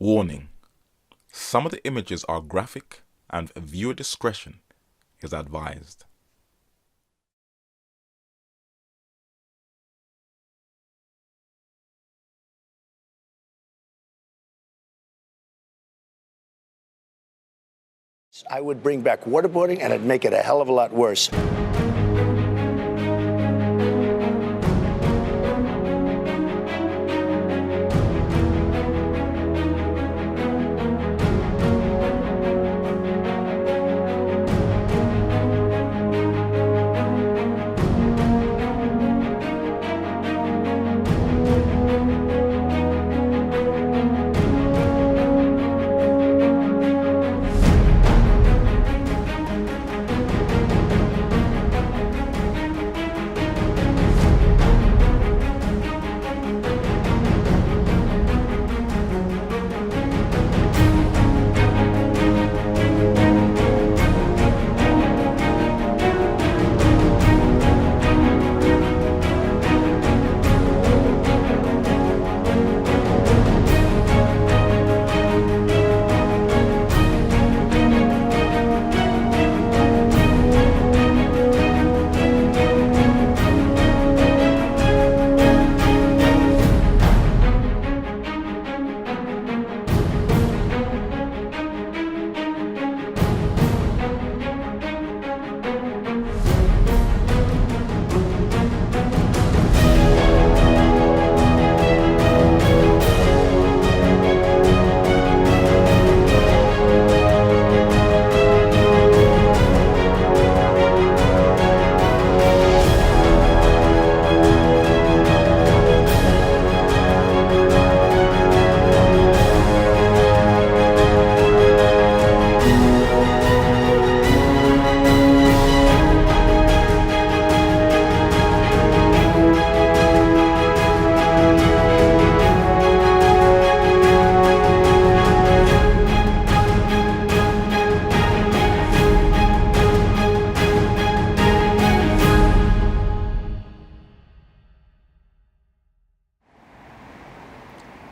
Warning: some of the images are graphic and viewer discretion is advised. I would bring back waterboarding and it'd make it a hell of a lot worse.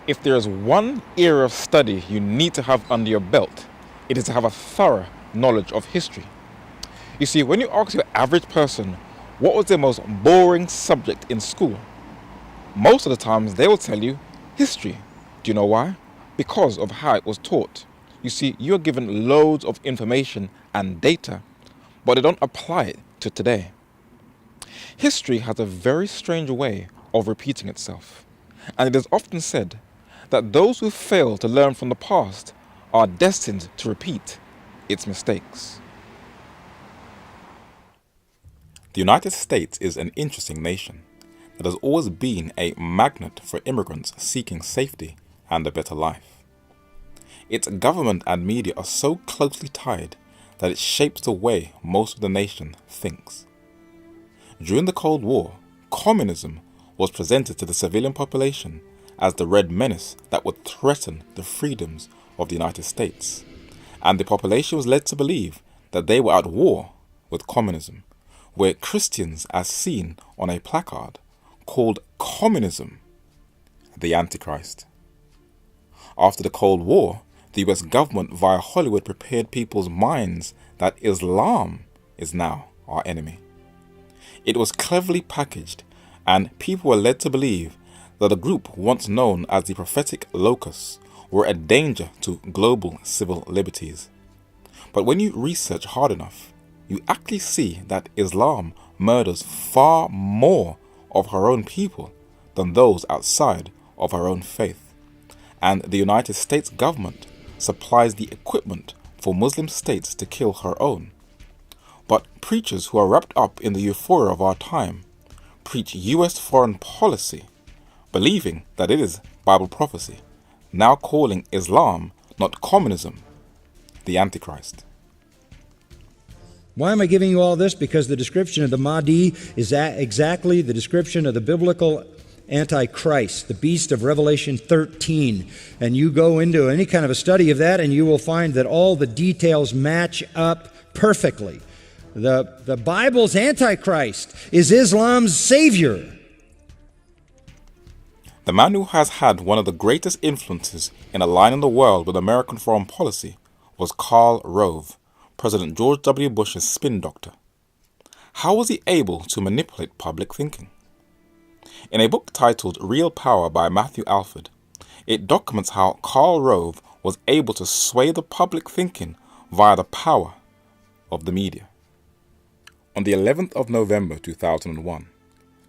If there is one area of study you need to have under your belt, it is to have a thorough knowledge of history. You see, when you ask your average person what was their most boring subject in school, most of the times they will tell you history. Do you know why? Because of how it was taught. You see, you are given loads of information and data, but they don't apply it to today. History has a very strange way of repeating itself, and it is often said that those who fail to learn from the past are destined to repeat its mistakes. The United States is an interesting nation that has always been a magnet for immigrants seeking safety and a better life. Its government and media are so closely tied that it shapes the way most of the nation thinks. During the Cold War, communism was presented to the civilian population as the red menace that would threaten the freedoms of the United States, and the population was led to believe that they were at war with communism, where Christians, as seen on a placard, called communism the Antichrist. After the Cold War, the US government via Hollywood prepared people's minds that Islam is now our enemy. It was cleverly packaged, and people were led to believe that a group once known as the Prophetic Locusts were a danger to global civil liberties. But when you research hard enough, you actually see that Islam murders far more of her own people than those outside of her own faith. And the United States government supplies the equipment for Muslim states to kill her own. But preachers who are wrapped up in the euphoria of our time preach US foreign policy, believing that it is Bible prophecy, now calling Islam, not communism, the Antichrist. Why am I giving you all this? Because the description of the Mahdi is exactly the description of the biblical Antichrist, the beast of Revelation 13. And you go into any kind of a study of that and you will find that all the details match up perfectly. The Bible's Antichrist is Islam's savior. The man who has had one of the greatest influences in aligning the world with American foreign policy was Karl Rove, President George W. Bush's spin doctor. How was he able to manipulate public thinking? In a book titled Real Power by Matthew Alford, it documents how Karl Rove was able to sway the public thinking via the power of the media. On the 11th of November 2001,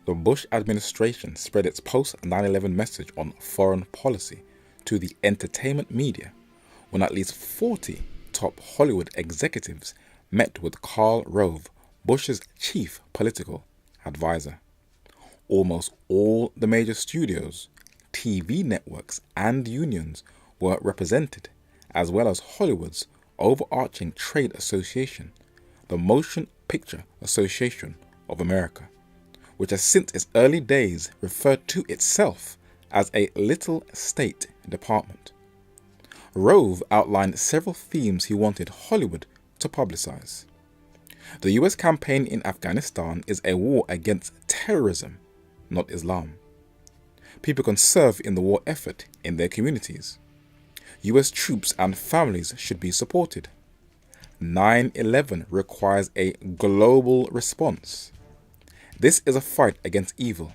the Bush administration spread its post-9/11 message on foreign policy to the entertainment media when at least 40 top Hollywood executives met with Karl Rove, Bush's chief political advisor. Almost all the major studios, TV networks, and unions were represented, as well as Hollywood's overarching trade association, the Motion Picture Association of America, which has since its early days referred to itself as a little State Department. Rove outlined several themes he wanted Hollywood to publicize. The US campaign in Afghanistan is a war against terrorism, not Islam. People can serve in the war effort in their communities. US troops and families should be supported. 9/11 requires a global response. This is a fight against evil,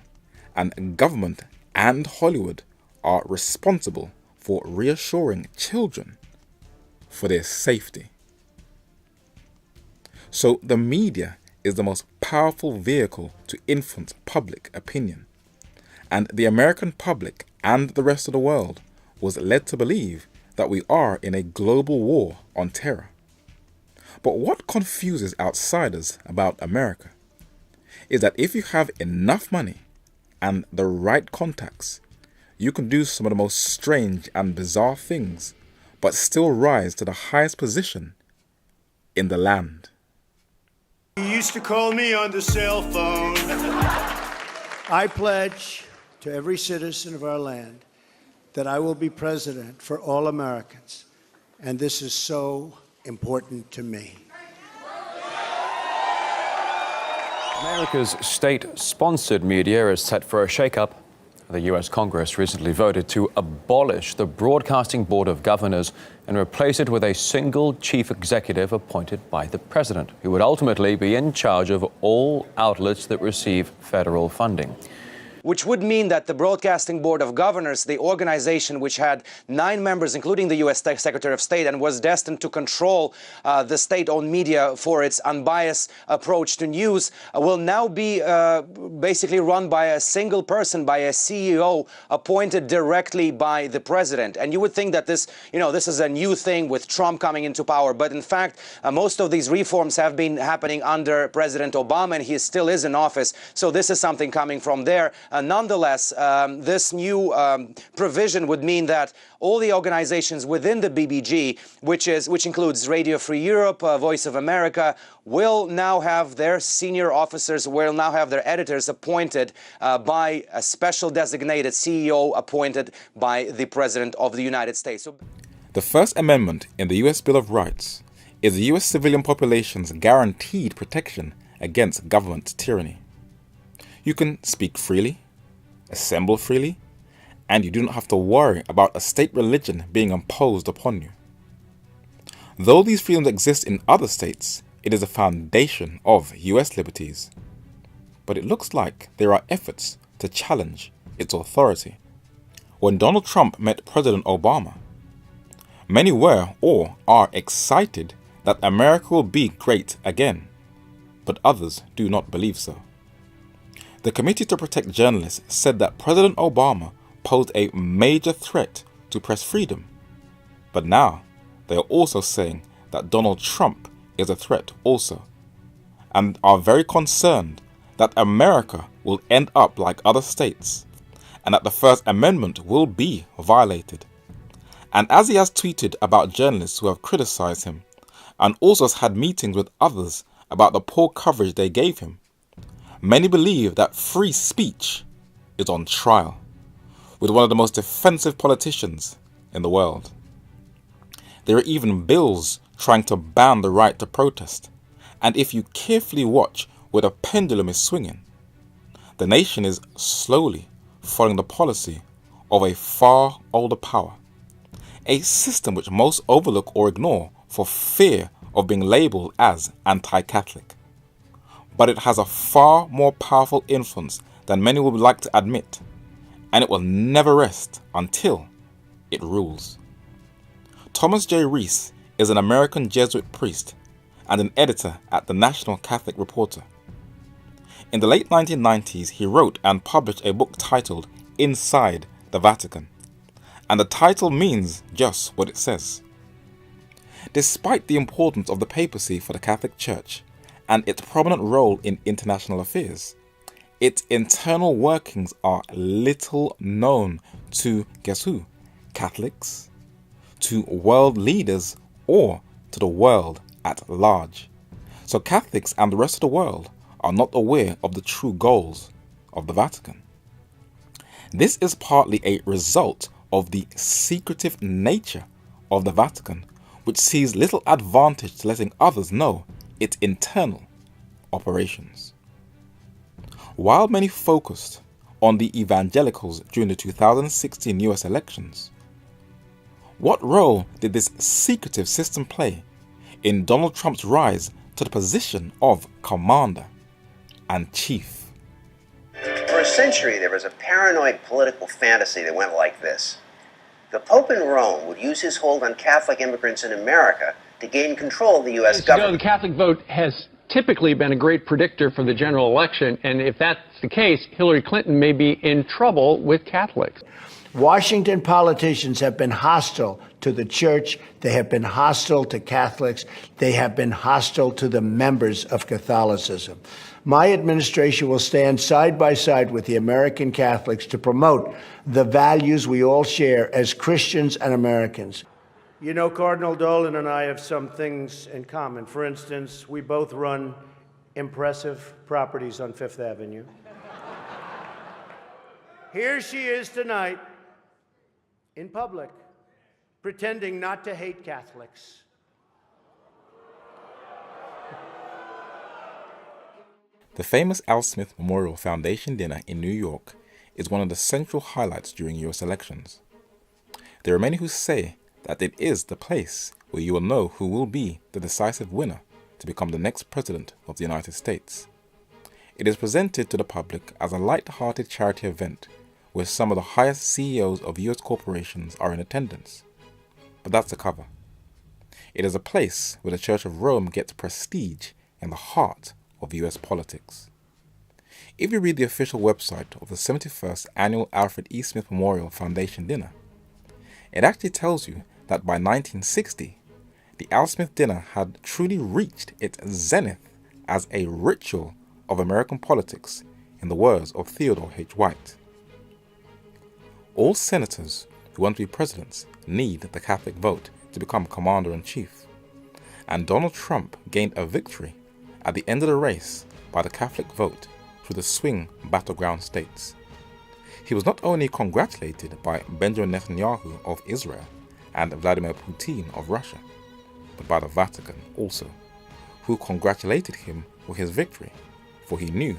and government and Hollywood are responsible for reassuring children for their safety. So the media is the most powerful vehicle to influence public opinion, and the American public and the rest of the world was led to believe that we are in a global war on terror. But what confuses outsiders about America is that if you have enough money and the right contacts, you can do some of the most strange and bizarre things, but still rise to the highest position in the land. You used to call me on the cell phone. I pledge to every citizen of our land that I will be president for all Americans, and this is so important to me. America's state-sponsored media is set for a shakeup. The U.S. Congress recently voted to abolish the Broadcasting Board of Governors and replace it with a single chief executive appointed by the president, who would ultimately be in charge of all outlets that receive federal funding. Which would mean that the Broadcasting Board of Governors, the organization which had 9 members, including the U.S. Secretary of State, and was destined to control the state-owned media for its unbiased approach to news, will now be basically run by a single person, by a CEO appointed directly by the president. And you would think that this is a new thing with Trump coming into power. But in fact, most of these reforms have been happening under President Obama, and he still is in office. So this is something coming from there. Nonetheless, this new provision would mean that all the organizations within the BBG, which includes Radio Free Europe, Voice of America, will now have their senior officers, will now have their editors appointed by a special designated CEO appointed by the President of the United States. The First Amendment in the U.S. Bill of Rights is the U.S. civilian population's guaranteed protection against government tyranny. You can speak freely, assemble freely, and you do not have to worry about a state religion being imposed upon you. Though these freedoms exist in other states, it is the foundation of U.S. liberties. But it looks like there are efforts to challenge its authority. When Donald Trump met President Obama, many were or are excited that America will be great again, but others do not believe so. The Committee to Protect Journalists said that President Obama posed a major threat to press freedom. But now they are also saying that Donald Trump is a threat also, and are very concerned that America will end up like other states, and that the First Amendment will be violated. And as he has tweeted about journalists who have criticized him, and also has had meetings with others about the poor coverage they gave him, many believe that free speech is on trial with one of the most offensive politicians in the world. There are even bills trying to ban the right to protest, and if you carefully watch where the pendulum is swinging, the nation is slowly following the policy of a far older power, a system which most overlook or ignore for fear of being labelled as anti-Catholic. But it has a far more powerful influence than many would like to admit, and it will never rest until it rules. Thomas J. Reese is an American Jesuit priest and an editor at the National Catholic Reporter. In the late 1990s, he wrote and published a book titled Inside the Vatican, and the title means just what it says. Despite the importance of the papacy for the Catholic Church and its prominent role in international affairs, its internal workings are little known to, guess who? Catholics, to world leaders, or to the world at large. So Catholics and the rest of the world are not aware of the true goals of the Vatican. This is partly a result of the secretive nature of the Vatican, which sees little advantage to letting others know its internal operations. While many focused on the evangelicals during the 2016 US elections, what role did this secretive system play in Donald Trump's rise to the position of commander and chief? For a century, there was a paranoid political fantasy that went like this. The Pope in Rome would use his hold on Catholic immigrants in America to gain control of the U.S. government. The Catholic vote has typically been a great predictor for the general election, and if that's the case, Hillary Clinton may be in trouble with Catholics. Washington politicians have been hostile to the church. They have been hostile to Catholics. They have been hostile to the members of Catholicism. My administration will stand side by side with the American Catholics to promote the values we all share as Christians and Americans. You know, Cardinal Dolan and I have some things in common. For instance, we both run impressive properties on Fifth Avenue. Here she is tonight, in public, pretending not to hate Catholics. The famous Al Smith Memorial Foundation dinner in New York is one of the central highlights during US elections. There are many who say that it is the place where you will know who will be the decisive winner to become the next president of the United States. It is presented to the public as a light-hearted charity event where some of the highest CEOs of US corporations are in attendance. But that's the cover. It is a place where the Church of Rome gets prestige in the heart of US politics. If you read the official website of the 71st Annual Alfred E. Smith Memorial Foundation dinner, it actually tells you that by 1960, the Al Smith dinner had truly reached its zenith as a ritual of American politics, in the words of Theodore H. White. All senators who want to be presidents need the Catholic vote to become commander-in-chief, and Donald Trump gained a victory at the end of the race by the Catholic vote through the swing battleground states. He was not only congratulated by Benjamin Netanyahu of Israel and Vladimir Putin of Russia, but by the Vatican also, who congratulated him for his victory, for he knew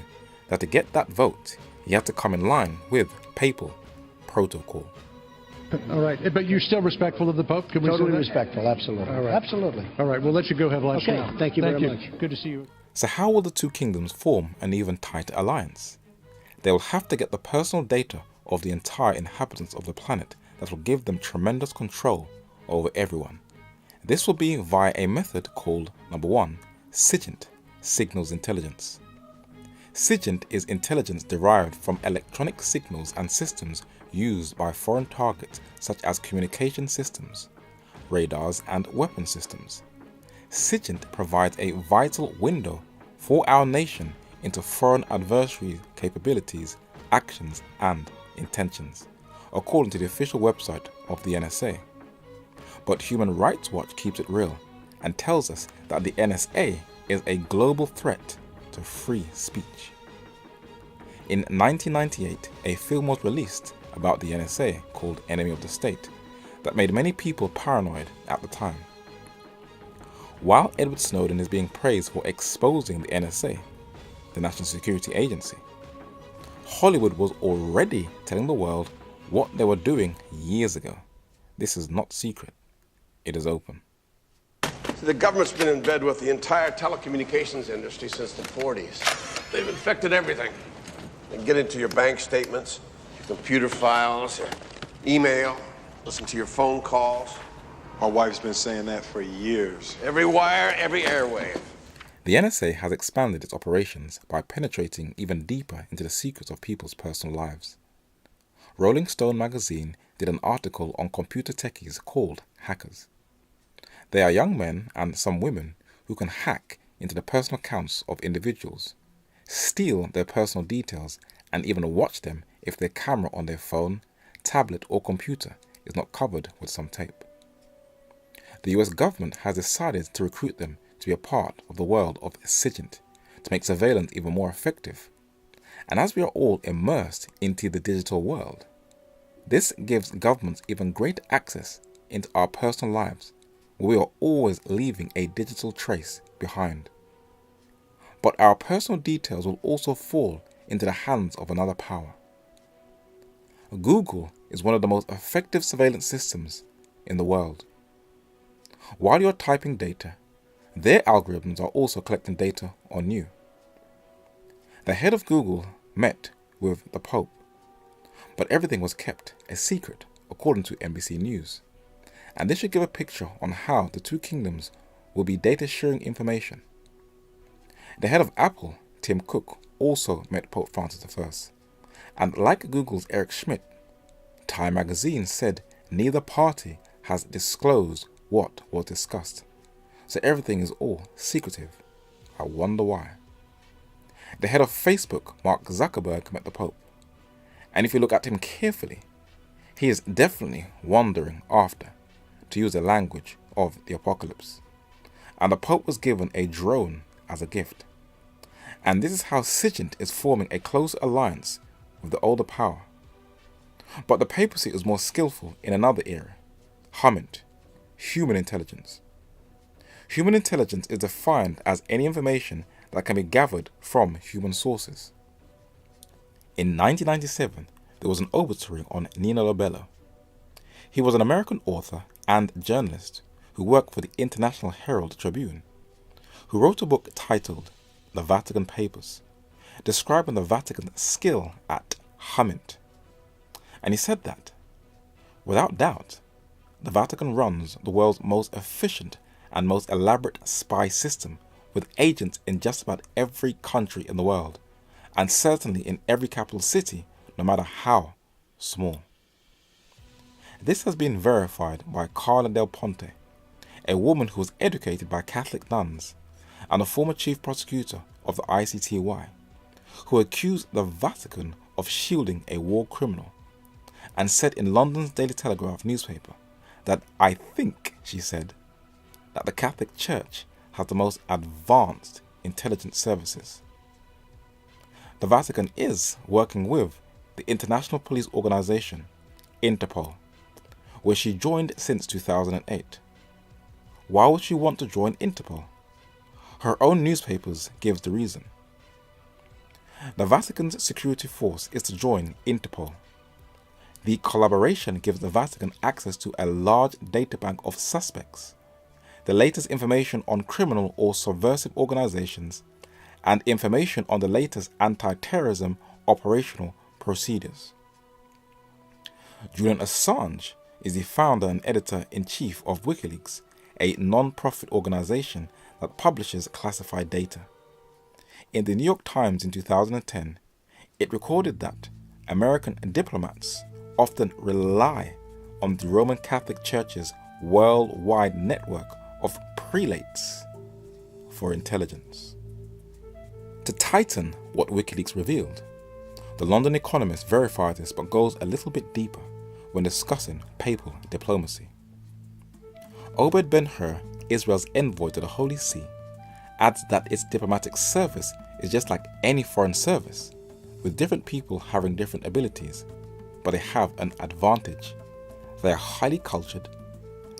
that to get that vote, he had to come in line with papal protocol. All right, but you're still respectful of the Pope? Can we Totally say that? respectful, absolutely. All right. Absolutely. All right, we'll let you go have lunch Okay, now. thank you very much. Good to see you. So how will the two kingdoms form an even tighter alliance? They will have to get the personal data of the entire inhabitants of the planet that will give them tremendous control over everyone. This will be via a method called, number 1, SIGINT, Signals Intelligence. SIGINT is intelligence derived from electronic signals and systems used by foreign targets such as communication systems, radars, and weapon systems. SIGINT provides a vital window for our nation into foreign adversary capabilities, actions, and intentions, according to the official website of the NSA. But Human Rights Watch keeps it real and tells us that the NSA is a global threat to free speech. In 1998, a film was released about the NSA called Enemy of the State that made many people paranoid at the time. While Edward Snowden is being praised for exposing the NSA, the National Security Agency, Hollywood was already telling the world what they were doing years ago. This is not secret. It is open. See, the government's been in bed with the entire telecommunications industry since the 40s. They've infected everything. They can get into your bank statements, your computer files, your email, listen to your phone calls. My wife's been saying that for years. Every wire, every airwave. The NSA has expanded its operations by penetrating even deeper into the secrets of people's personal lives. Rolling Stone magazine did an article on computer techies called hackers. They are young men and some women who can hack into the personal accounts of individuals, steal their personal details, and even watch them if their camera on their phone, tablet, or computer is not covered with some tape. The US government has decided to recruit them to be a part of the world of SIGINT to make surveillance even more effective. And as we are all immersed into the digital world, this gives governments even greater access into our personal lives, where we are always leaving a digital trace behind. But our personal details will also fall into the hands of another power. Google is one of the most effective surveillance systems in the world. While you're typing data, their algorithms are also collecting data on you. The head of Google met with the Pope, but everything was kept a secret, according to NBC News. And this should give a picture on how the two kingdoms will be data sharing information. The head of Apple, Tim Cook, also met Pope Francis I. And like Google's Eric Schmidt, Time magazine said neither party has disclosed what was discussed. So everything is all secretive. I wonder why. The head of Facebook, Mark Zuckerberg, met the Pope. And if you look at him carefully, he is definitely wandering after, to use the language of the apocalypse. And the Pope was given a drone as a gift. And this is how SIGINT is forming a close alliance with the older power. But the papacy is more skillful in another area, HUMINT, human intelligence. Human intelligence is defined as any information that can be gathered from human sources. In 1997, there was an obituary on Nino Lobello. He was an American author and journalist who worked for the International Herald Tribune, who wrote a book titled The Vatican Papers, describing the Vatican's skill at HUMINT. And he said that, without doubt, the Vatican runs the world's most efficient and most elaborate spy system with agents in just about every country in the world, and certainly in every capital city, no matter how small. This has been verified by Carla Del Ponte, a woman who was educated by Catholic nuns and a former chief prosecutor of the ICTY, who accused the Vatican of shielding a war criminal, and said in London's Daily Telegraph newspaper that I think, she said, that the Catholic Church has the most advanced intelligence services. The Vatican is working with the International Police Organization, Interpol, where she joined since 2008. Why would she want to join Interpol? Her own newspapers give the reason. The Vatican's security force is to join Interpol. The collaboration gives the Vatican access to a large data bank of suspects, the latest information on criminal or subversive organizations, and information on the latest anti-terrorism operational procedures. Julian Assange is the founder and editor-in-chief of WikiLeaks, a non-profit organization that publishes classified data. In the New York Times in 2010, it recorded that American diplomats often rely on the Roman Catholic Church's worldwide network of prelates for intelligence. To tighten what WikiLeaks revealed, the London Economist verifies this but goes a little bit deeper when discussing papal diplomacy. Obed Ben-Hur, Israel's envoy to the Holy See, adds that its diplomatic service is just like any foreign service, with different people having different abilities, but they have an advantage. They are highly cultured,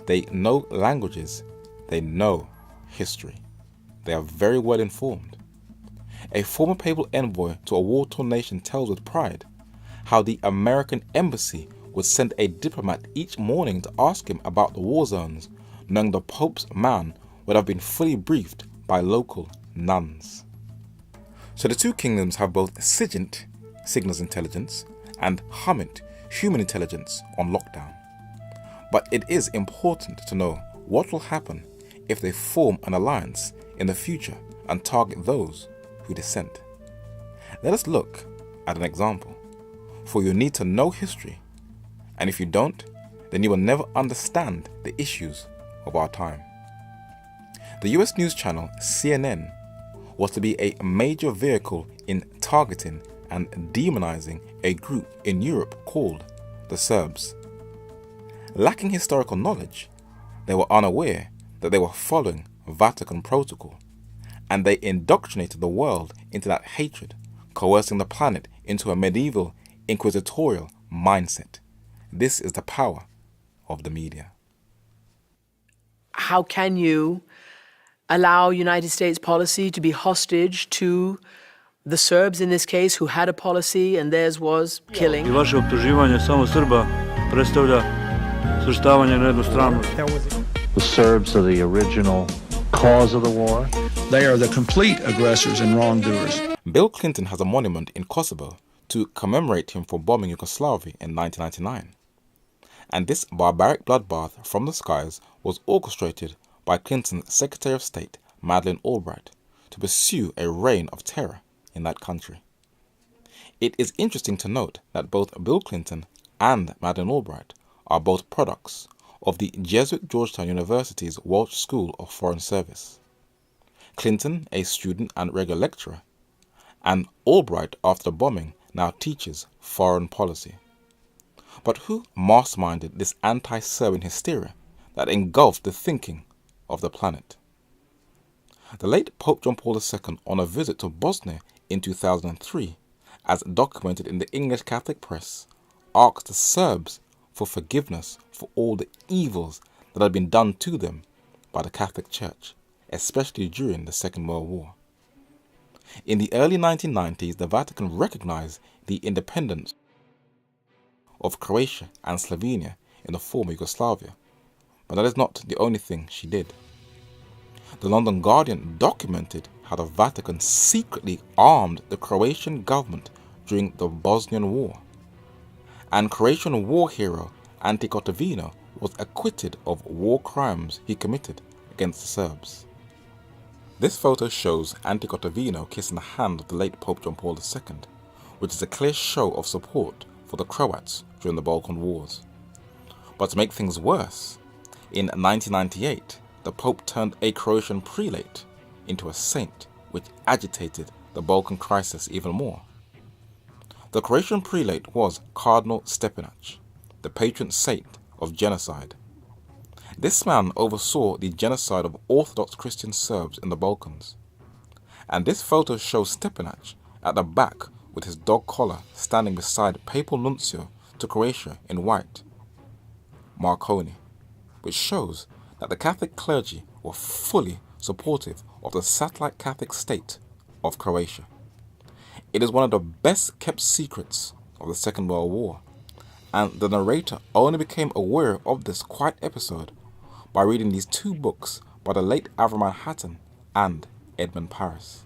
they know languages, they know history. They are very well informed. A former papal envoy to a war-torn nation tells with pride how the American embassy would send a diplomat each morning to ask him about the war zones, knowing the Pope's man would have been fully briefed by local nuns. So the two kingdoms have both SIGINT, signals intelligence, and HUMINT, human intelligence, on lockdown. But it is important to know what will happen if they form an alliance in the future and target those who dissent. Let us look at an example, for you need to know history, and if you don't, then you will never understand the issues of our time. The US news channel CNN was to be a major vehicle in targeting and demonizing a group in Europe called the Serbs. Lacking historical knowledge, they were unaware that they were following Vatican protocol, and they indoctrinated the world into that hatred, coercing the planet into a medieval inquisitorial mindset. This is the power of the media. How can you allow United States policy to be hostage to the Serbs in this case, who had a policy and theirs was killing? I vaše optuživanje samo Srba predstavlja svrstavanje na jednu stranu. The Serbs are the original cause of the war. They are the complete aggressors and wrongdoers. Bill Clinton has a monument in Kosovo to commemorate him for bombing Yugoslavia in 1999. And this barbaric bloodbath from the skies was orchestrated by Clinton's Secretary of State, Madeleine Albright, to pursue a reign of terror in that country. It is interesting to note that both Bill Clinton and Madeleine Albright are both products of the Jesuit Georgetown University's Welsh School of Foreign Service. Clinton, a student and regular lecturer, and Albright, after the bombing, now teaches foreign policy. But who masterminded this anti-Serbian hysteria that engulfed the thinking of the planet? The late Pope John Paul II, on a visit to Bosnia in 2003, as documented in the English Catholic press, asked the Serbs for forgiveness for all the evils that had been done to them by the Catholic Church, especially during the Second World War. In the early 1990s, the Vatican recognized the independence of Croatia and Slovenia in the former Yugoslavia, but that is not the only thing she did. The London Guardian documented how the Vatican secretly armed the Croatian government during the Bosnian War, and Croatian war hero Ante Gotovina was acquitted of war crimes he committed against the Serbs. This photo shows Ante Gotovina kissing the hand of the late Pope John Paul II, which is a clear show of support for the Croats during the Balkan Wars. But to make things worse, in 1998, the Pope turned a Croatian prelate into a saint, which agitated the Balkan crisis even more. The Croatian prelate was Cardinal Stepinac, the patron saint of genocide. This man oversaw the genocide of Orthodox Christian Serbs in the Balkans. And this photo shows Stepinac at the back with his dog collar standing beside Papal Nuncio to Croatia in white, Marconi, which shows that the Catholic clergy were fully supportive of the satellite Catholic state of Croatia. It is one of the best kept secrets of the Second World War, and the narrator only became aware of this quiet episode by reading these two books by the late Avram Manhattan and Edmund Paris.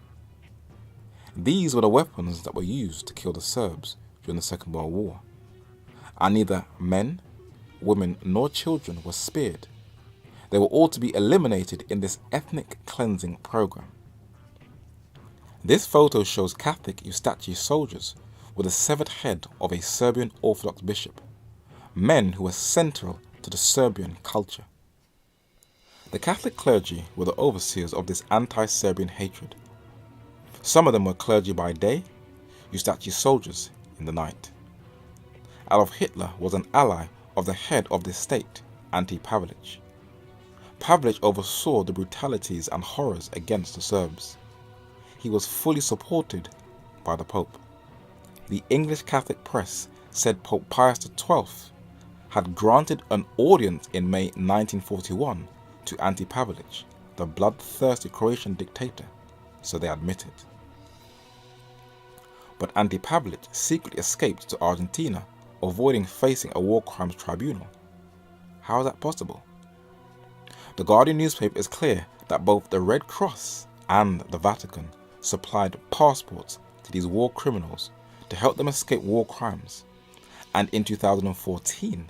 These were the weapons that were used to kill the Serbs during the Second World War, and neither men, women nor children were spared. They were all to be eliminated in this ethnic cleansing program. This photo shows Catholic Ustachi soldiers with the severed head of a Serbian Orthodox bishop, men who were central to the Serbian culture. The Catholic clergy were the overseers of this anti-Serbian hatred. Some of them were clergy by day, Ustachi soldiers in the night. Adolf Hitler was an ally of the head of this state, Ante Pavelić. Pavelić oversaw the brutalities and horrors against the Serbs. He was fully supported by the Pope. The English Catholic press said Pope Pius XII had granted an audience in May 1941 to Ante Pavelić, the bloodthirsty Croatian dictator, so they admitted. But Ante Pavelić secretly escaped to Argentina avoiding facing a war crimes tribunal. How is that possible? The Guardian newspaper is clear that both the Red Cross and the Vatican supplied passports to these war criminals to help them escape war crimes. And in 2014,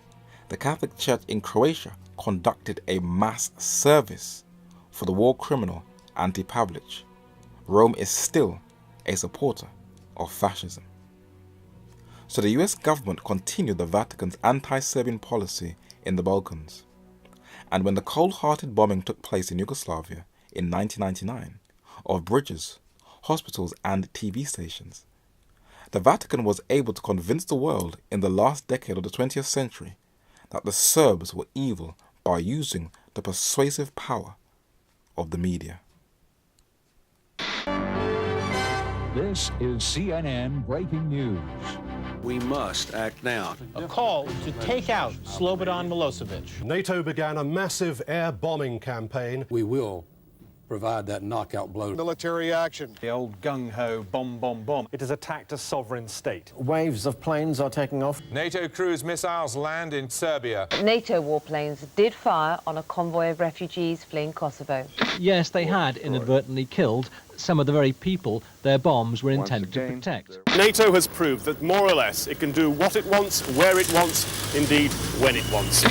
the Catholic Church in Croatia conducted a mass service for the war criminal Ante Pavlic. Rome is still a supporter of fascism. So the US government continued the Vatican's anti-Serbian policy in the Balkans. And when the cold-hearted bombing took place in Yugoslavia in 1999 of bridges, hospitals and TV stations, the Vatican was able to convince the world in the last decade of the 20th century that the Serbs were evil by using the persuasive power of the media. This is CNN Breaking News. We must act now. A call to take out Slobodan Milosevic. NATO began a massive air bombing campaign. We will provide that knockout blow. Military action. The old gung-ho bomb, bomb, bomb. It has attacked a sovereign state. Waves of planes are taking off. NATO cruise missiles land in Serbia. NATO warplanes did fire on a convoy of refugees fleeing Kosovo. Yes, they had inadvertently killed some of the very people their bombs were intended to protect. NATO has proved that more or less it can do what it wants, where it wants, indeed when it wants.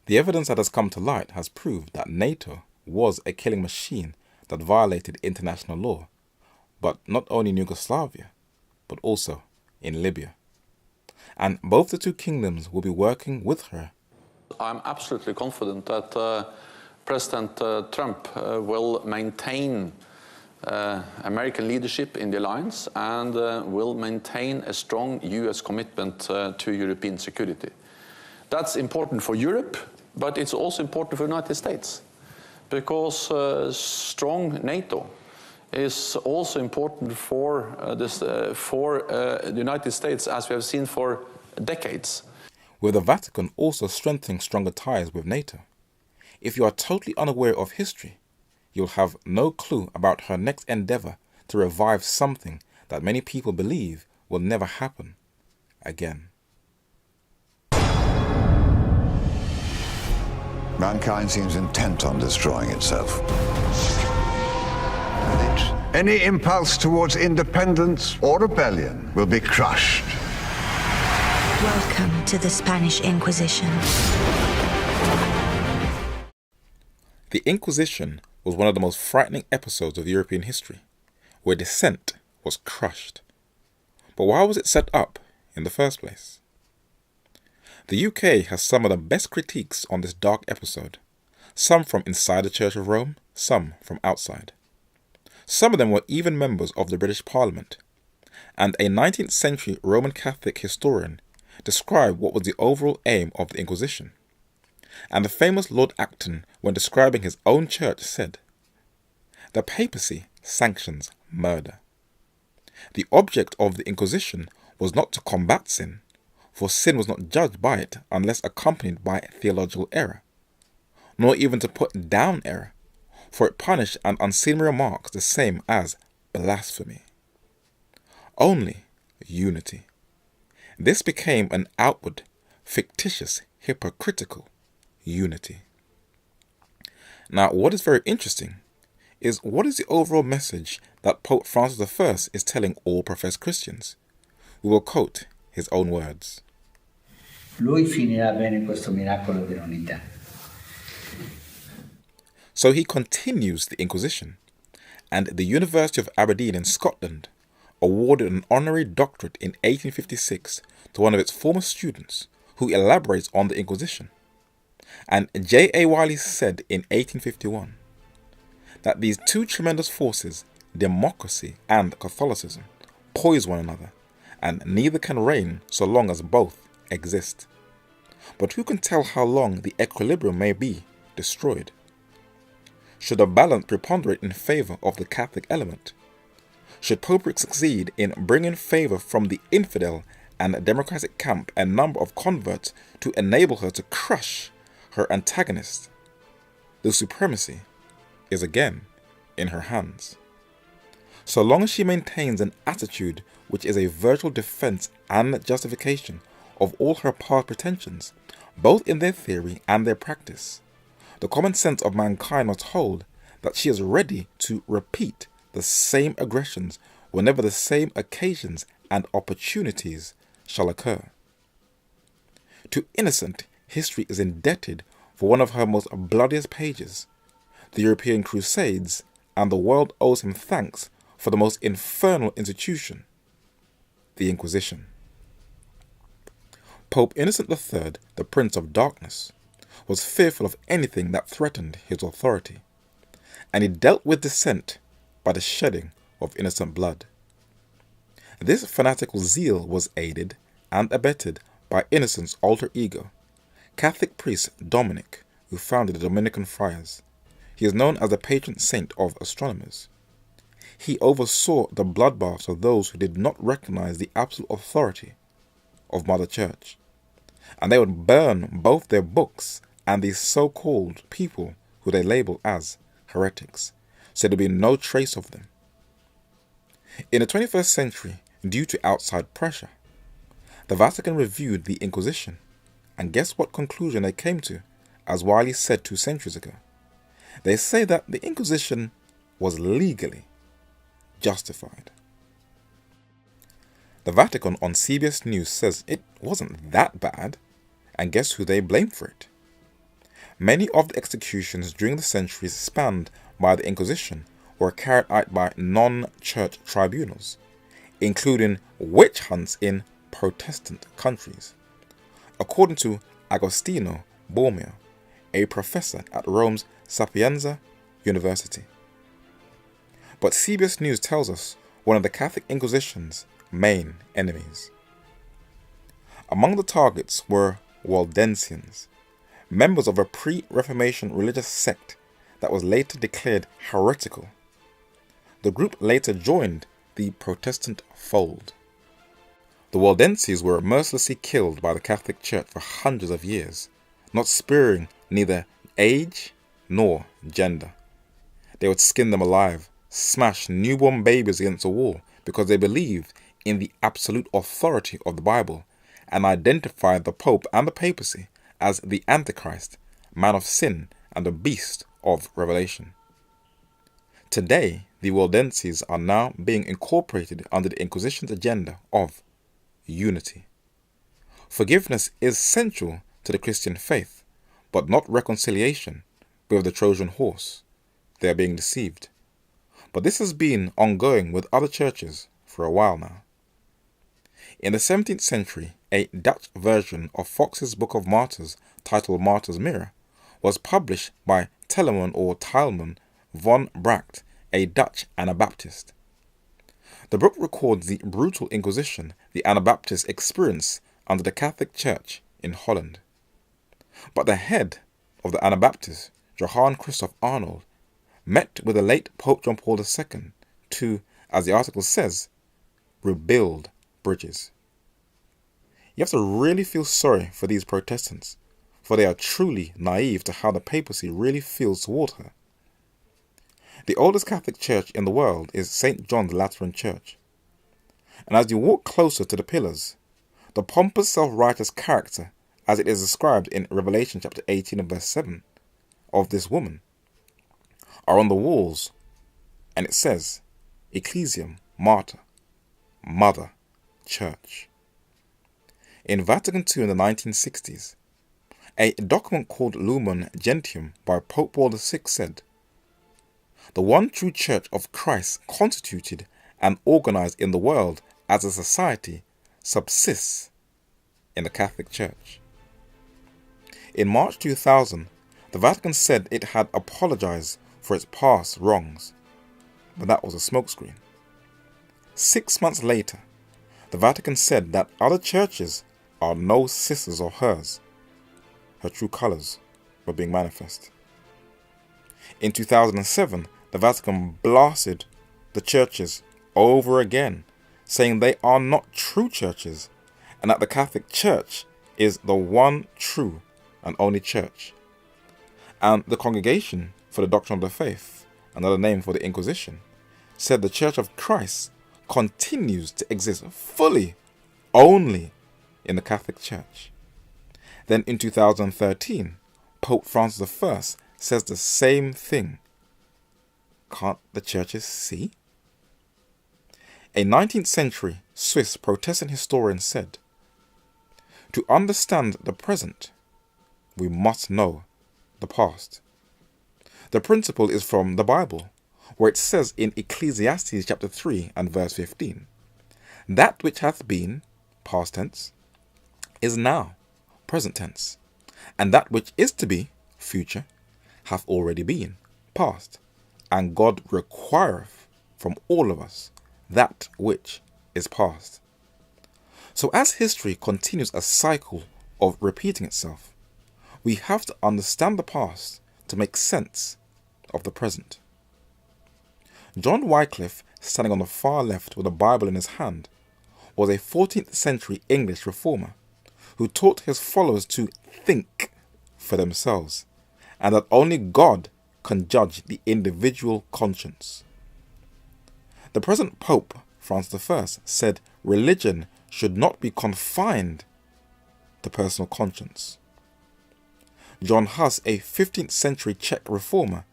The evidence that has come to light has proved that NATO was a killing machine that violated international law, but not only in Yugoslavia, but also in Libya. And both the two kingdoms will be working with her. I'm absolutely confident that President Trump will maintain American leadership in the alliance and will maintain a strong US commitment to European security. That's important for Europe, but it's also important for the United States, because strong NATO is also important for the United States, as we have seen for decades. With the Vatican also strengthening stronger ties with NATO. If you are totally unaware of history, you'll have no clue about her next endeavour to revive something that many people believe will never happen again. Mankind seems intent on destroying itself. Any impulse towards independence or rebellion will be crushed. Welcome to the Spanish Inquisition. The Inquisition was one of the most frightening episodes of European history, where dissent was crushed. But why was it set up in the first place? The UK has some of the best critiques on this dark episode, some from inside the Church of Rome, some from outside. Some of them were even members of the British Parliament, and a 19th century Roman Catholic historian described what was the overall aim of the Inquisition. And the famous Lord Acton, when describing his own church, said, "The papacy sanctions murder. The object of the Inquisition was not to combat sin, for sin was not judged by it unless accompanied by theological error, nor even to put down error, for it punished an unseemly remarks the same as blasphemy. Only unity. This became an outward, fictitious, hypocritical unity." Now, what is very interesting is what is the overall message that Pope Francis I is telling all professed Christians. We will quote his own words. Lui finirà bene questo miracolo dell'unità. So he continues the Inquisition, and the University of Aberdeen in Scotland awarded an honorary doctorate in 1856 to one of its former students who elaborates on the Inquisition. And J.A. Wiley said in 1851 that these two tremendous forces, democracy and Catholicism, poise one another, and neither can reign so long as both exist. But who can tell how long the equilibrium may be destroyed? Should a balance preponderate in favour of the Catholic element? Should Popery succeed in bringing favour from the infidel and democratic camp a number of converts to enable her to crush her antagonist, the supremacy is again in her hands. so long as she maintains an attitude which is a virtual defense and justification of all her past pretensions, both in their theory and their practice, the common sense of mankind must hold that she is ready to repeat the same aggressions whenever the same occasions and opportunities shall occur. To Innocent, history is indebted for one of her most bloodiest pages, the European Crusades, and the world owes him thanks for the most infernal institution, the Inquisition. Pope Innocent III, the Prince of Darkness, was fearful of anything that threatened his authority, and he dealt with dissent by the shedding of innocent blood. This fanatical zeal was aided and abetted by Innocent's alter ego, Catholic priest Dominic, who founded the Dominican Friars. He is known as the patron saint of astronomers. He oversaw the bloodbaths of those who did not recognize the absolute authority of Mother Church, and they would burn both their books and these so-called people who they label as heretics, so there would be no trace of them. In the 21st century, due to outside pressure, the Vatican reviewed the Inquisition, and guess what conclusion they came to, as Wiley said 2 centuries ago? They say that the Inquisition was legally justified. The Vatican on CBS News says it wasn't that bad, and guess who they blame for it? Many of the executions during the centuries spanned by the Inquisition were carried out by non-church tribunals, including witch hunts in Protestant countries. According to Agostino Bormio, a professor at Rome's Sapienza University. But CBS News tells us one of the Catholic Inquisition's main enemies. Among the targets were Waldensians, members of a pre-Reformation religious sect that was later declared heretical. The group later joined the Protestant fold. The Waldenses were mercilessly killed by the Catholic Church for hundreds of years, not sparing neither age nor gender. They would skin them alive, smash newborn babies against a wall because they believed in the absolute authority of the Bible and identified the Pope and the papacy as the Antichrist, man of sin, and the beast of Revelation. Today, the Waldenses are now being incorporated under the Inquisition's agenda of unity. Forgiveness is central to the Christian faith, but not reconciliation with the Trojan horse. They are being deceived. But this has been ongoing with other churches for a while now. In the 17th century, a Dutch version of Fox's Book of Martyrs, titled Martyr's Mirror, was published by Tilman von Bracht, a Dutch Anabaptist. The book records the brutal Inquisition the Anabaptists experienced under the Catholic Church in Holland. But the head of the Anabaptists, Johann Christoph Arnold, met with the late Pope John Paul II to, as the article says, rebuild bridges. You have to really feel sorry for these Protestants, for they are truly naive to how the papacy really feels toward her. The oldest Catholic church in the world is St. John's Lateran Church. And as you walk closer to the pillars, the pompous self-righteous character, as it is described in Revelation chapter 18 and verse 7, of this woman, are on the walls, and it says, Ecclesiam Mater, Mother Church. In Vatican II in the 1960s, a document called Lumen Gentium by Pope Paul VI said, the one true Church of Christ constituted and organized in the world as a society subsists in the Catholic Church. In March 2000, the Vatican said it had apologized for its past wrongs, but that was a smokescreen. 6 months later, the Vatican said that other churches are no sisters of hers. Her true colors were being manifest. In 2007, the Vatican blasted the churches over again, saying they are not true churches and that the Catholic Church is the one true and only church. And the Congregation for the Doctrine of the Faith, another name for the Inquisition, said the Church of Christ continues to exist fully only in the Catholic Church. Then in 2013, Pope Francis I says the same thing. Can't the churches see? A 19th century Swiss Protestant historian said, "To understand the present, we must know the past." The principle is from the Bible, where it says in Ecclesiastes chapter 3 and verse 15, "That which hath been, past tense, is now, present tense, and that which is to be, future, hath already been, past, and God requireth from all of us that which is past." So as history continues a cycle of repeating itself, we have to understand the past to make sense of the present. John Wycliffe, standing on the far left with a Bible in his hand, was a 14th century English reformer who taught his followers to think for themselves, and that only God can judge the individual conscience. The present Pope, Francis I, said religion should not be confined to personal conscience. John Huss, a 15th century Czech reformer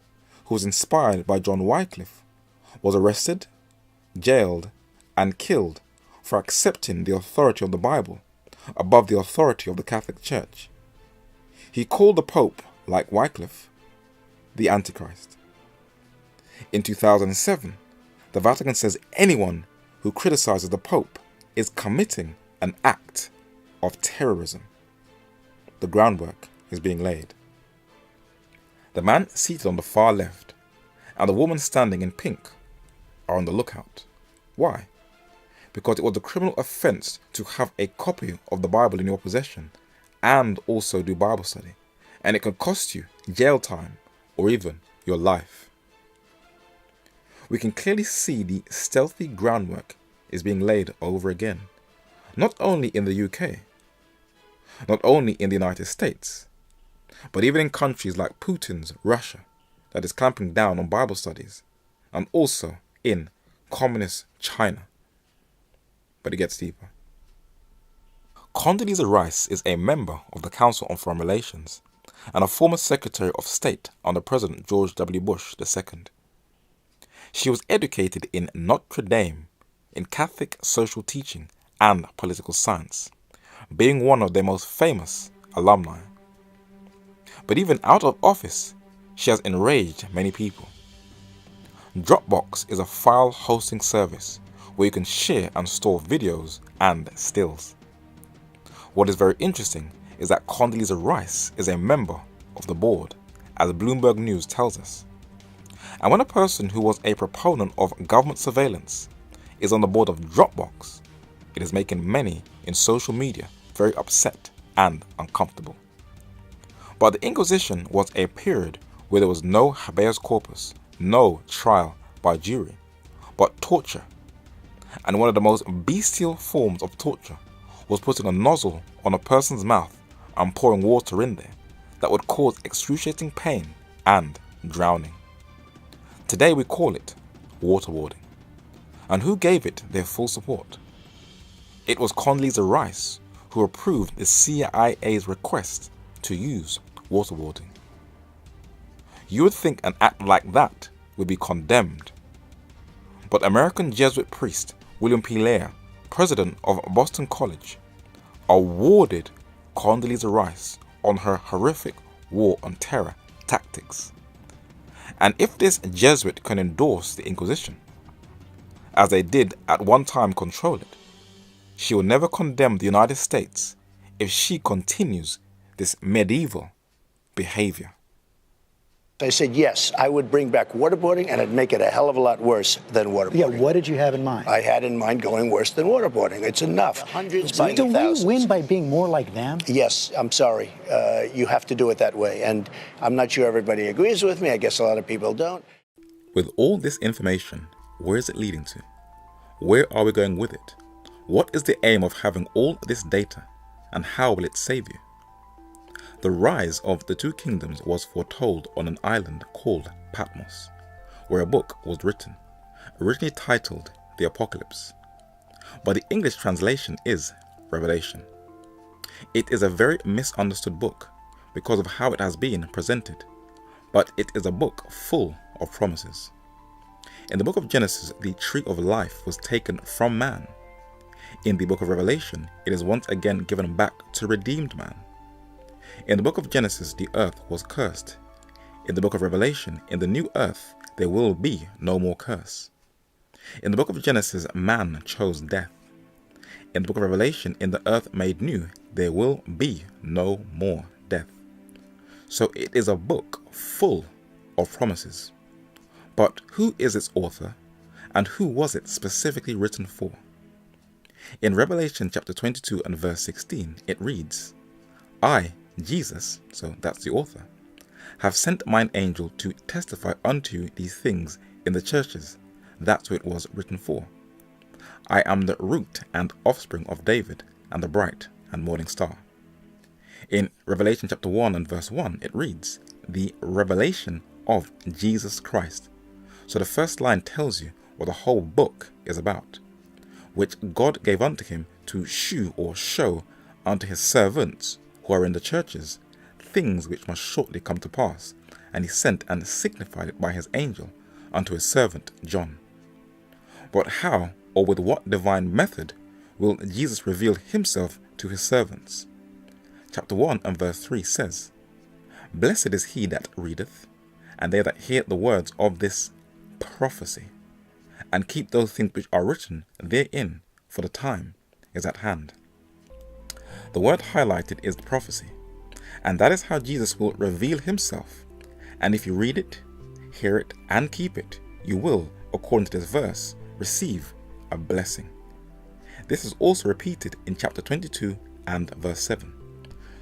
who was inspired by John Wycliffe, was arrested, jailed, and killed for accepting the authority of the Bible above the authority of the Catholic Church. He called the Pope, like Wycliffe, the Antichrist. In 2007, the Vatican says anyone who criticizes the Pope is committing an act of terrorism. The groundwork is being laid. The man seated on the far left and the woman standing in pink are on the lookout. Why? Because it was a criminal offense to have a copy of the Bible in your possession and also do Bible study, and it could cost you jail time or even your life. We can clearly see the stealthy groundwork is being laid over again, not only in the UK, not only in the United States, but even in countries like Putin's Russia that is clamping down on Bible studies, and also in communist China. But it gets deeper. Condoleezza Rice is a member of the Council on Foreign Relations and a former Secretary of State under President George W. Bush II. She was educated in Notre Dame in Catholic social teaching and political science, being one of their most famous alumni. But even out of office, she has enraged many people. Dropbox is a file hosting service where you can share and store videos and stills. What is very interesting is that Condoleezza Rice is a member of the board, as Bloomberg News tells us. And when a person who was a proponent of government surveillance is on the board of Dropbox, it is making many in social media very upset and uncomfortable. But the Inquisition was a period where there was no habeas corpus, no trial by jury, but torture. And one of the most bestial forms of torture was putting a nozzle on a person's mouth and pouring water in there that would cause excruciating pain and drowning. Today we call it waterboarding. And who gave it their full support? It was Condoleezza Rice who approved the CIA's request to use waterboarding. You would think an act like that would be condemned. But American Jesuit priest William P. Lair, president of Boston College, awarded Condoleezza Rice on her horrific war on terror tactics. And if this Jesuit can endorse the Inquisition, as they did at one time control it, she will never condemn the United States if she continues this medieval behavior. I said, yes, I would bring back waterboarding, and I'd make it a hell of a lot worse than waterboarding. Yeah, what did you have in mind? I had in mind going worse than waterboarding. It's enough. Hundreds by do thousands. We win by being more like them? Yes, I'm sorry. You have to do it that way. And I'm not sure everybody agrees with me. I guess a lot of people don't. With all this information, where is it leading to? Where are we going with it? What is the aim of having all this data, and how will it save you? The rise of the two kingdoms was foretold on an island called Patmos, where a book was written, originally titled the Apocalypse, but the English translation is Revelation. It is a very misunderstood book because of how it has been presented, but it is a book full of promises. In the book of Genesis, the tree of life was taken from man. In the book of Revelation, it is once again given back to redeemed man. In the book of Genesis, the earth was cursed. In the book of Revelation, in the new earth, there will be no more curse. In the book of Genesis, man chose death. In the book of Revelation, in the earth made new, there will be no more death. So it is a book full of promises. But who is its author, and who was it specifically written for? In Revelation chapter 22 and verse 16, it reads, I, Jesus, so that's the author, have sent mine angel to testify unto you these things in the churches. That's who it was written for. I am the root and offspring of David, and the bright and morning star. In Revelation chapter 1 and verse 1, it reads, the revelation of Jesus Christ. So the first line tells you what the whole book is about, which God gave unto him to shew or show unto his servants who are in the churches, things which must shortly come to pass, and he sent and signified it by his angel unto his servant John. But how, or with what divine method, will Jesus reveal himself to his servants? Chapter 1 and verse 3 says, Blessed is he that readeth, and they that hear the words of this prophecy, and keep those things which are written therein, for the time is at hand. The word highlighted is the prophecy, and that is how Jesus will reveal himself. And if you read it, hear it, and keep it, you will, according to this verse, receive a blessing. This is also repeated in chapter 22 and verse 7.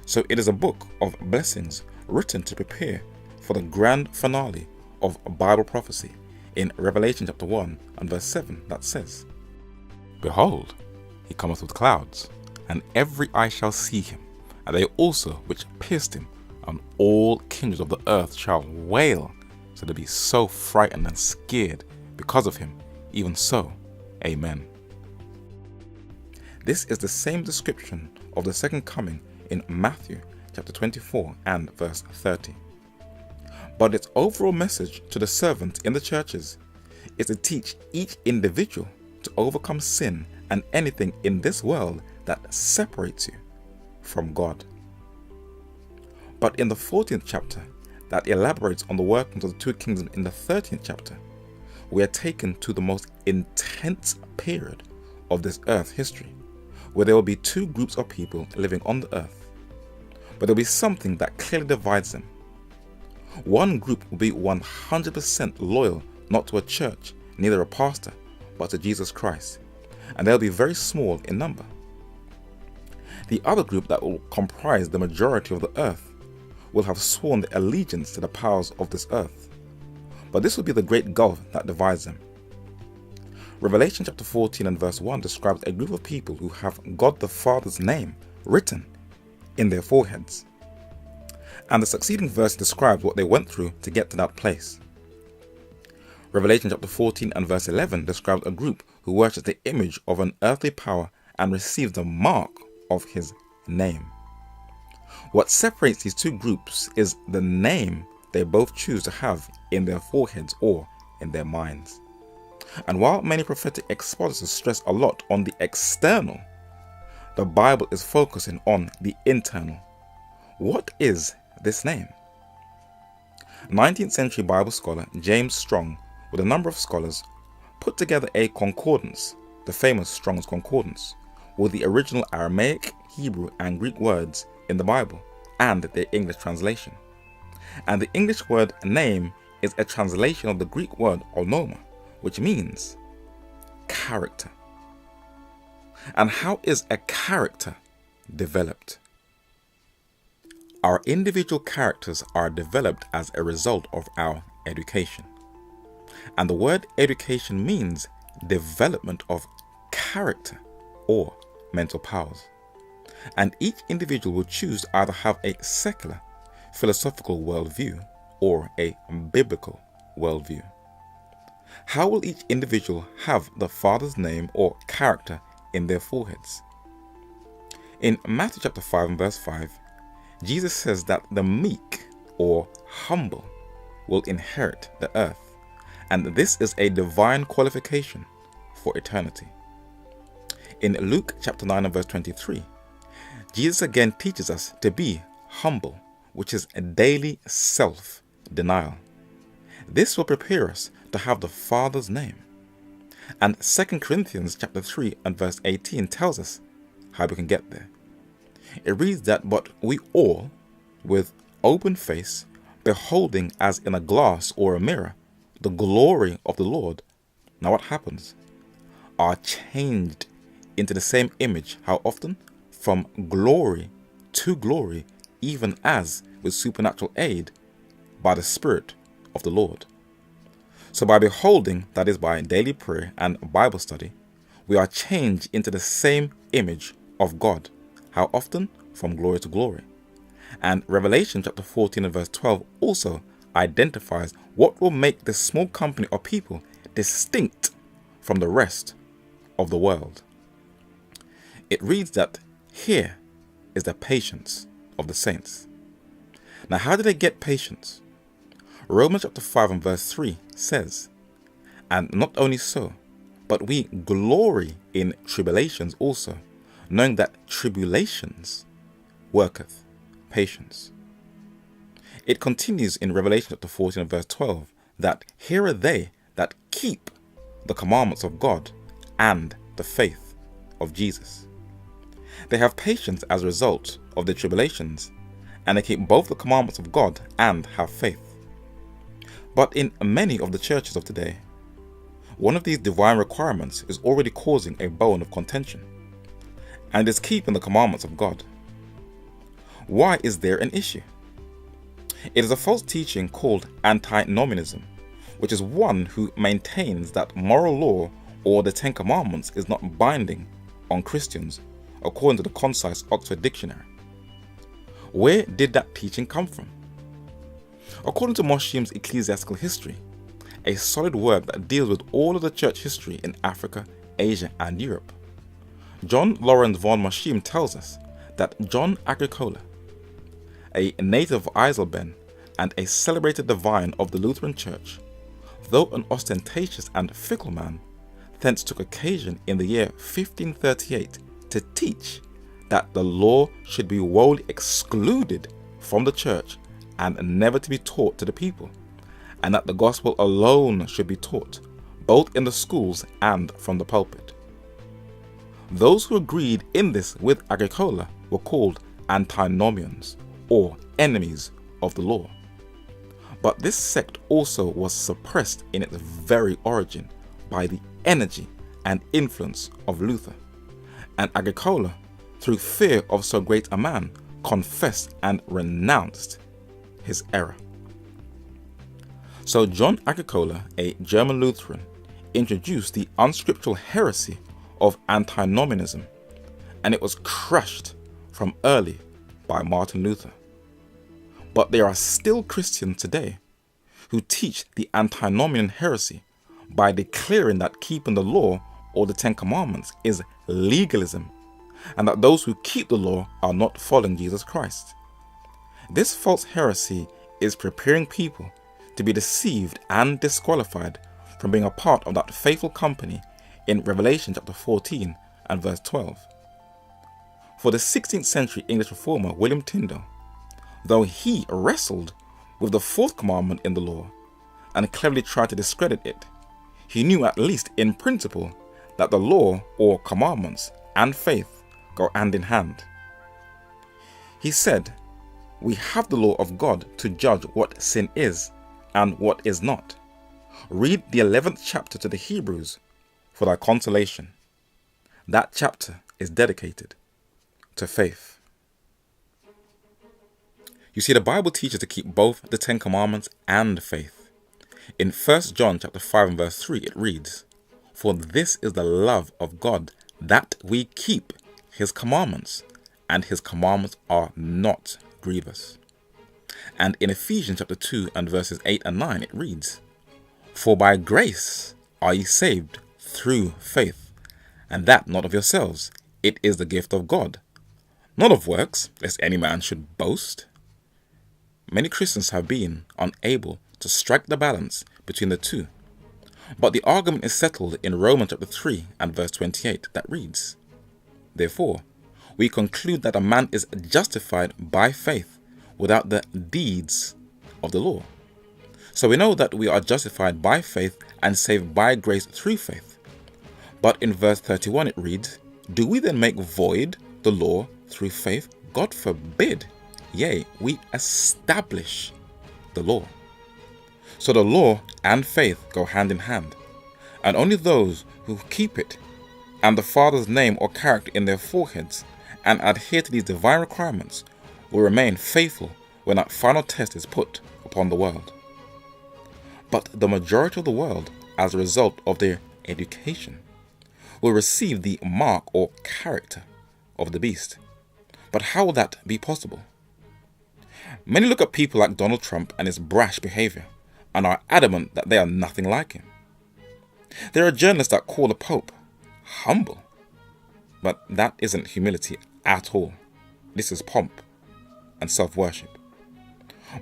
So it is a book of blessings written to prepare for the grand finale of Bible prophecy in Revelation chapter 1 and verse 7 that says, Behold, he cometh with clouds, and every eye shall see him, and they also which pierced him, and all kindreds of the earth shall wail, so they be so frightened and scared because of him. Even so, Amen. This is the same description of the second coming in Matthew chapter 24 and verse 30. But its overall message to the servants in the churches is to teach each individual to overcome sin and anything in this world that separates you from God. But in the 14th chapter, that elaborates on the workings of the two kingdoms in the 13th chapter, we are taken to the most intense period of this earth history, where there will be two groups of people living on the earth, but there will be something that clearly divides them. One group will be 100% loyal, not to a church, neither a pastor, but to Jesus Christ, and they'll be very small in number. The other group that will comprise the majority of the earth will have sworn their allegiance to the powers of this earth, but this will be the great gulf that divides them. Revelation chapter 14 and verse 1 describes a group of people who have God the Father's name written in their foreheads. And the succeeding verse describes what they went through to get to that place. Revelation chapter 14 and verse 11 describes a group who worships the image of an earthly power and receives the mark of his name. What separates these two groups is the name they both choose to have in their foreheads or in their minds. And while many prophetic expositors stress a lot on the external, the Bible is focusing on the internal. What is this name? 19th century Bible scholar James Strong, with a number of scholars, put together a concordance, the famous Strong's Concordance, with the original Aramaic, Hebrew and Greek words in the Bible and their English translation. And the English word name is a translation of the Greek word onoma, which means character. And how is a character developed? Our individual characters are developed as a result of our education. And the word education means development of character or mental powers. And each individual will choose to either have a secular, philosophical worldview or a biblical worldview. how will each individual have the Father's name or character in their foreheads? In Matthew chapter 5 and verse 5, Jesus says that the meek or humble will inherit the earth, and this is a divine qualification for eternity. In Luke chapter 9 and verse 23, Jesus again teaches us to be humble, which is a daily self-denial. This will prepare us to have the Father's name. And 2 Corinthians chapter 3 and verse 18 tells us how we can get there. It reads that, but we all, with open face, beholding as in a glass or a mirror, the glory of the Lord. Now what happens? Are changed into the same image. How often? From glory to glory, even as with supernatural aid by the Spirit of the Lord. So by beholding, that is by daily prayer and Bible study, we are changed into the same image of God. How often? From glory to glory. And Revelation chapter 14 and verse 12 also identifies what will make this small company of people distinct from the rest of the world. It reads that here is the patience of the saints. Now, how do they get patience? Romans chapter 5 and verse 3 says, and not only so, but we glory in tribulations also, knowing that tribulations worketh patience. It continues in Revelation chapter 14 and verse 12 that here are they that keep the commandments of God and the faith of Jesus. They have patience as a result of the tribulations, and they keep both the commandments of God and have faith. But in many of the churches of today, one of these divine requirements is already causing a bone of contention, and is keeping the commandments of God. Why is there an issue? It is a false teaching called antinomianism, which is one who maintains that moral law or the Ten Commandments is not binding on Christians, according to the concise Oxford Dictionary. Where did that teaching come from? According to Mosheim's Ecclesiastical History, a solid work that deals with all of the church history in Africa, Asia, and Europe, John Lawrence von Mosheim tells us that John Agricola, a native of Eisleben and a celebrated divine of the Lutheran Church, though an ostentatious and fickle man, thence took occasion in the year 1538 to teach that the law should be wholly excluded from the church and never to be taught to the people, and that the gospel alone should be taught, both in the schools and from the pulpit. Those who agreed in this with Agricola were called antinomians, or enemies of the law. But this sect also was suppressed in its very origin by the energy and influence of Luther, and Agricola, through fear of so great a man, confessed and renounced his error. So John Agricola, a German Lutheran, introduced the unscriptural heresy of antinomianism, and it was crushed from early by Martin Luther. But there are still Christians today who teach the antinomian heresy by declaring that keeping the law or the Ten Commandments is legalism, and that those who keep the law are not following Jesus Christ. This false heresy is preparing people to be deceived and disqualified from being a part of that faithful company in Revelation chapter 14 and verse 12. For the 16th century English reformer William Tyndale, though he wrestled with the fourth commandment in the law and cleverly tried to discredit it, he knew at least in principle that the law or commandments and faith go hand in hand. He said, "We have the law of God to judge what sin is and what is not. Read the 11th chapter to the Hebrews for thy consolation." That chapter is dedicated to faith. You see, the Bible teaches to keep both the Ten Commandments and faith. In 1 John chapter 5 and verse 3 it reads, "For this is the love of God, that we keep his commandments, and his commandments are not grievous." And in Ephesians chapter 2 and verses 8 and 9 it reads, For by grace are ye saved through faith, and that not of yourselves, it is the gift of God, not of works, lest any man should boast. Many Christians have been unable to strike the balance between the two, but the argument is settled in Romans chapter 3 and verse 28 that reads, Therefore, we conclude that a man is justified by faith without the deeds of the law. So we know that we are justified by faith and saved by grace through faith. But in verse 31 it reads, Do we then make void the law through faith? God forbid. Yea, we establish the law. So the law and faith go hand in hand, and only those who keep it and the Father's name or character in their foreheads and adhere to these divine requirements will remain faithful when that final test is put upon the world. But the majority of the world, as a result of their education, will receive the mark or character of the beast. But how will that be possible? Many look at people like Donald Trump and his brash behavior and are adamant that they are nothing like him. There are journalists that call the Pope humble, but that isn't humility at all. This is pomp and self-worship.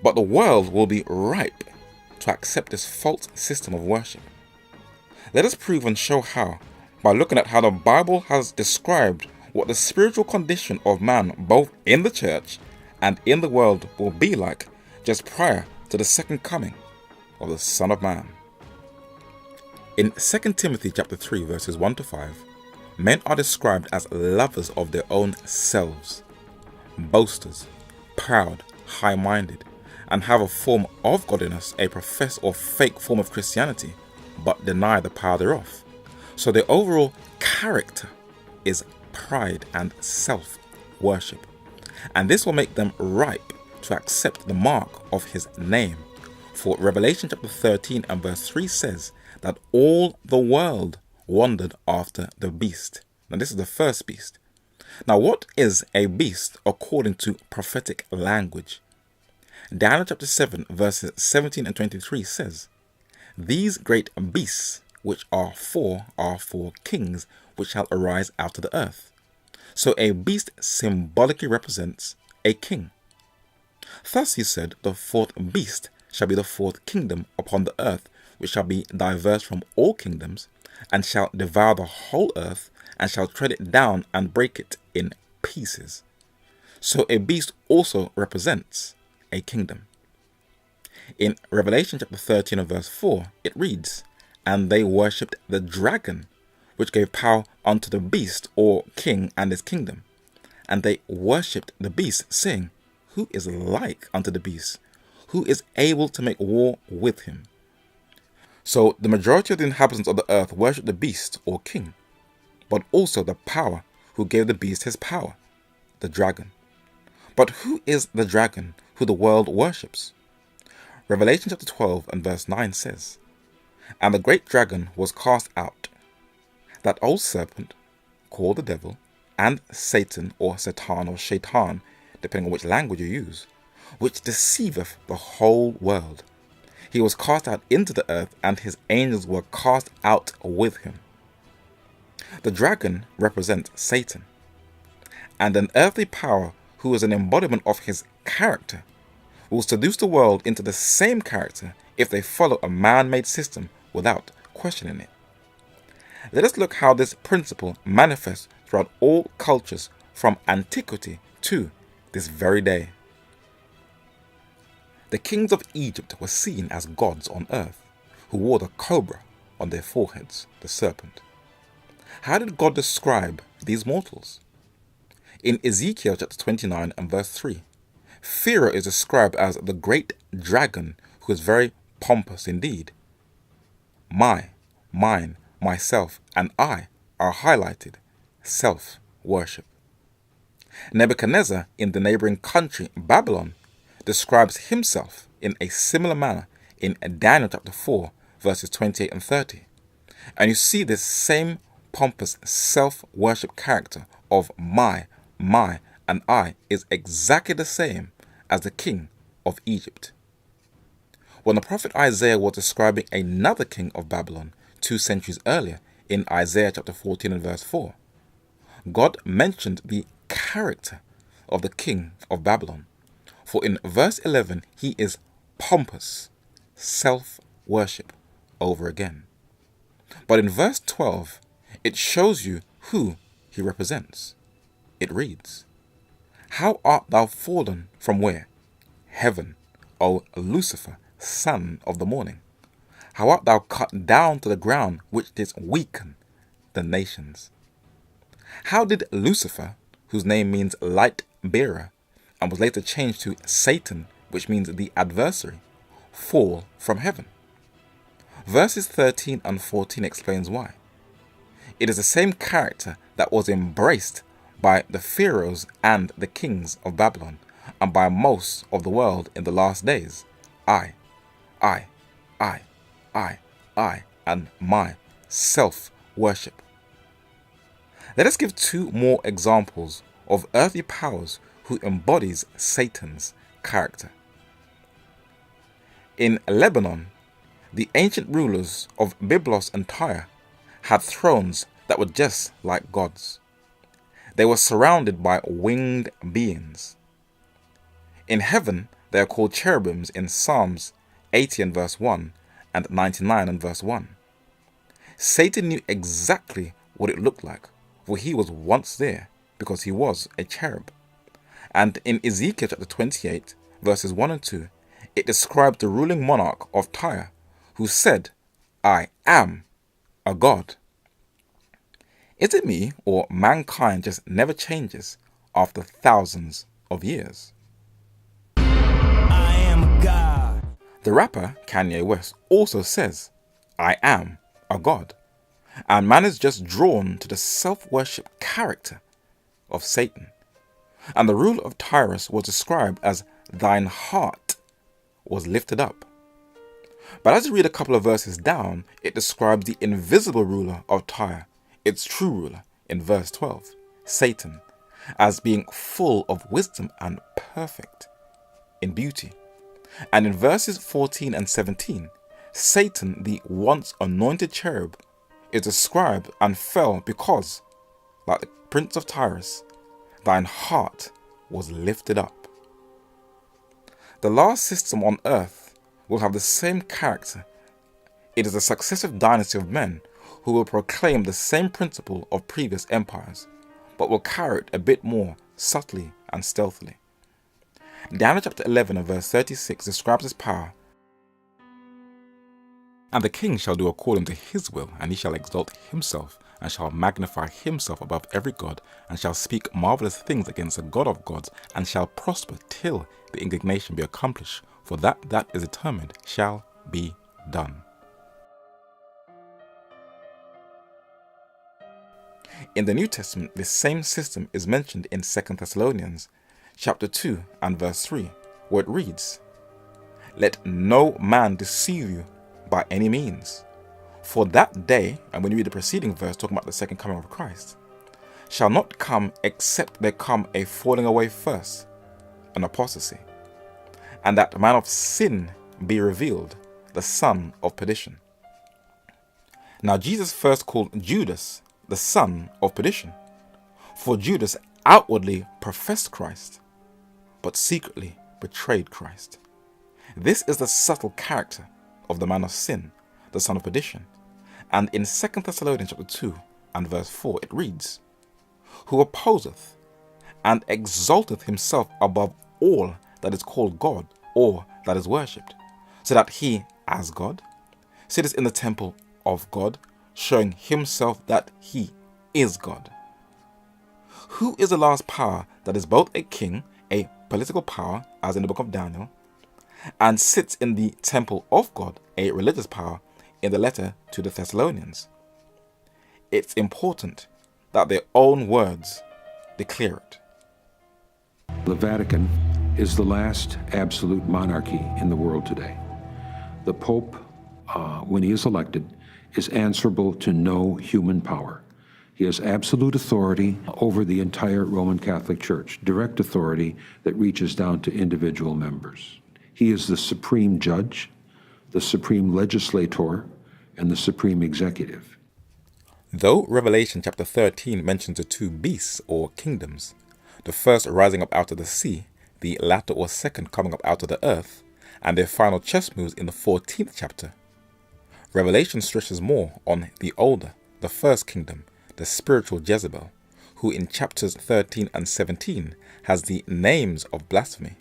But the world will be ripe to accept this false system of worship. Let us prove and show how by looking at how the Bible has described what the spiritual condition of man both in the church and in the world will be like just prior to the second coming of the Son of Man. In 2 Timothy chapter 3 verses 1 to 5, men are described as lovers of their own selves, boasters, proud, high-minded, and have a form of godliness, a professed or fake form of Christianity, but deny the power thereof. So their overall character is pride and self-worship. And this will make them ripe to accept the mark of his name. For Revelation chapter 13 and verse 3 says that all the world wandered after the beast. Now this is the first beast. Now what is a beast according to prophetic language? Daniel chapter 7 verses 17 and 23 says, These great beasts which are four kings which shall arise out of the earth. So a beast symbolically represents a king. Thus he said, the fourth beast shall be the fourth kingdom upon the earth, which shall be diverse from all kingdoms, and shall devour the whole earth, and shall tread it down and break it in pieces. So a beast also represents a kingdom. In Revelation chapter 13 and verse 4, it reads, And they worshipped the dragon, which gave power unto the beast or king and his kingdom. And they worshipped the beast, saying, Who is like unto the beast? Who is able to make war with him? So the majority of the inhabitants of the earth worship the beast or king, but also the power who gave the beast his power, the dragon. But who is the dragon who the world worships? Revelation chapter 12 and verse 9 says, And the great dragon was cast out, that old serpent, called the devil, and Satan or Satan or Shaitan, depending on which language you use, which deceiveth the whole world. He was cast out into the earth, and his angels were cast out with him. The dragon represents Satan, and an earthly power who is an embodiment of his character will seduce the world into the same character if they follow a man-made system without questioning it. Let us look how this principle manifests throughout all cultures from antiquity to this very day. The kings of Egypt were seen as gods on earth, who wore the cobra on their foreheads, the serpent. How did God describe these mortals? In Ezekiel chapter 29 and verse 3, Pharaoh is described as the great dragon who is very pompous indeed. My, mine, myself, and I are highlighted, self-worship. Nebuchadnezzar in the neighboring country, Babylon, describes himself in a similar manner in Daniel chapter 4, verses 28 and 30. And you see this same pompous self-worship character of my, and I is exactly the same as the king of Egypt. when the prophet Isaiah was describing another king of Babylon 2 centuries earlier in Isaiah chapter 14 and verse 4, God mentioned the character of the king of Babylon. For in verse 11, he is pompous, self-worship over again. But in verse 12, it shows you who he represents. It reads, "How art thou fallen from where? Heaven, O Lucifer, son of the morning. How art thou cut down to the ground, which didst weaken the nations." How did Lucifer, whose name means light bearer, and was later changed to Satan, which means the adversary, fall from heaven? Verses 13 and 14 explains why. It is the same character that was embraced by the pharaohs and the kings of Babylon, and by most of the world in the last days. I, and my self-worship. Let us give two more examples of earthly powers who embodies Satan's character. In Lebanon, the ancient rulers of Byblos and Tyre had thrones that were just like gods. They were surrounded by winged beings. In heaven, they are called cherubims in Psalms 80 and verse 1 and 99 and verse 1. Satan knew exactly what it looked like, for he was once there because he was a cherub. And in Ezekiel chapter 28, verses 1 and 2, it describes the ruling monarch of Tyre, who said, "I am a god." Is it me, or mankind just never changes after thousands of years? I am a god. The rapper Kanye West also says, "I am a god." And man is just drawn to the self-worship character of Satan. And the ruler of Tyrus was described as "thine heart was lifted up." But as you read a couple of verses down, it describes the invisible ruler of Tyre, its true ruler, in verse 12, Satan, as being full of wisdom and perfect in beauty. And in verses 14 and 17, Satan, the once anointed cherub, is described and fell because, like the prince of Tyrus, thine heart was lifted up. The last system on earth will have the same character. It is a successive dynasty of men who will proclaim the same principle of previous empires, but will carry it a bit more subtly and stealthily. Daniel chapter 11 and verse 36 describes his power. "And the king shall do according to his will, and he shall exalt himself, and shall magnify himself above every god, and shall speak marvelous things against the God of gods, and shall prosper till the indignation be accomplished, for that is determined shall be done." In the New Testament, this same system is mentioned in 2 Thessalonians chapter 2 and verse 3, where it reads, "Let no man deceive you by any means, for that day," and when you read the preceding verse talking about the second coming of Christ, "shall not come except there come a falling away first, an apostasy, and that man of sin be revealed, the son of perdition." Now Jesus first called Judas the son of perdition, for Judas outwardly professed Christ, but secretly betrayed Christ. This is the subtle character of the man of sin, the son of perdition. And in 2 Thessalonians chapter 2 and verse 4 it reads, "Who opposeth and exalteth himself above all that is called God or that is worshipped, so that he, as God, sitteth in the temple of God, showing himself that he is God." Who is the last power that is both a king, a political power, as in the book of Daniel, and sits in the temple of God, a religious power, in the letter to the Thessalonians? It's important that their own words declare it. The Vatican is the last absolute monarchy in the world today. The Pope, when he is elected, is answerable to no human power. He has absolute authority over the entire Roman Catholic Church, direct authority that reaches down to individual members. He is the supreme judge the supreme legislator and the supreme executive. Though Revelation chapter 13 mentions the two beasts or kingdoms, the first rising up out of the sea, the latter or second coming up out of the earth, and their final chess moves in the 14th chapter, Revelation stresses more on the older, the first kingdom, the spiritual Jezebel, who in chapters 13 and 17 has the names of blasphemy,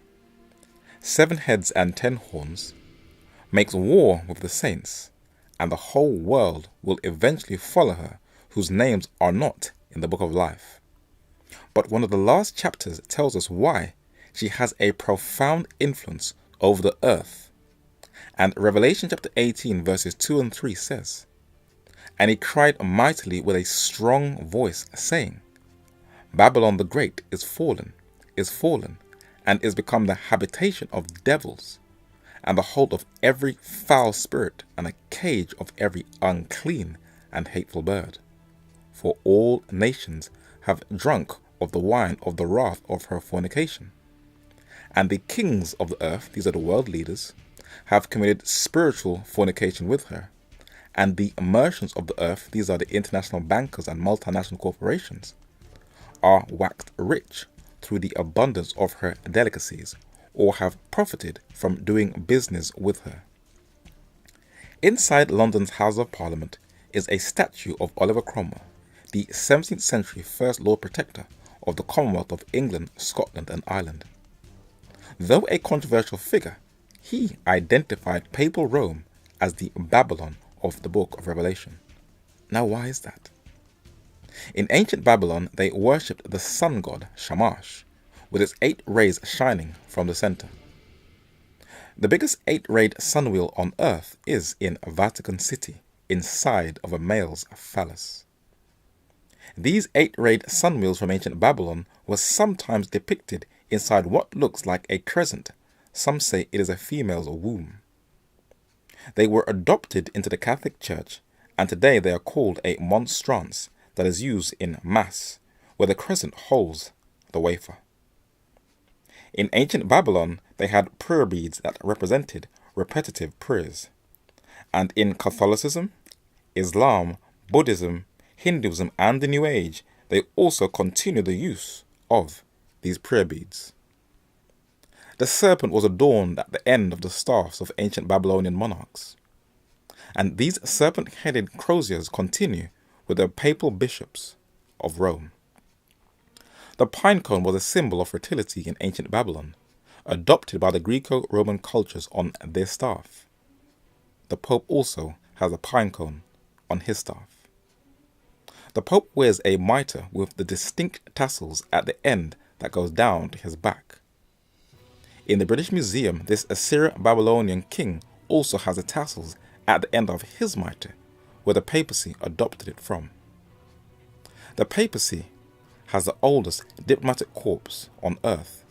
7 heads and 10 horns, makes war with the saints, and the whole world will eventually follow her, whose names are not in the book of life. But one of the last chapters tells us why she has a profound influence over the earth. And Revelation chapter 18 verses 2 and 3 says, "And he cried mightily with a strong voice, saying, Babylon the Great is fallen, and is become the habitation of devils, and the hold of every foul spirit, and a cage of every unclean and hateful bird. For all nations have drunk of the wine of the wrath of her fornication. And the kings of the earth," these are the world leaders, "have committed spiritual fornication with her. And the merchants of the earth," these are the international bankers and multinational corporations, "are waxed rich through the abundance of her delicacies, or have profited from doing business with her." Inside London's House of Parliament is a statue of Oliver Cromwell, the 17th century First Lord Protector of the Commonwealth of England, Scotland and Ireland. Though a controversial figure, he identified papal Rome as the Babylon of the book of Revelation. Now why is that? In ancient Babylon, they worshipped the sun god Shamash, with its 8 rays shining from the center. The biggest 8-rayed sunwheel on earth is in Vatican City, inside of a male's phallus. These 8-rayed sunwheels from ancient Babylon were sometimes depicted inside what looks like a crescent. Some say it is a female's womb. They were adopted into the Catholic Church, and today they are called a monstrance that is used in Mass, where the crescent holds the wafer. In ancient Babylon, they had prayer beads that represented repetitive prayers. And in Catholicism, Islam, Buddhism, Hinduism, and the New Age, they also continue the use of these prayer beads. The serpent was adorned at the end of the staffs of ancient Babylonian monarchs. And these serpent-headed croziers continue with the papal bishops of Rome. The pine cone was a symbol of fertility in ancient Babylon, adopted by the Greco-Roman cultures on their staff. The Pope also has a pine cone on his staff. The Pope wears a mitre with the distinct tassels at the end that goes down to his back. In the British Museum, this Assyro-Babylonian king also has the tassels at the end of his mitre, where the papacy adopted it from. The papacy has the oldest diplomatic corps on earth,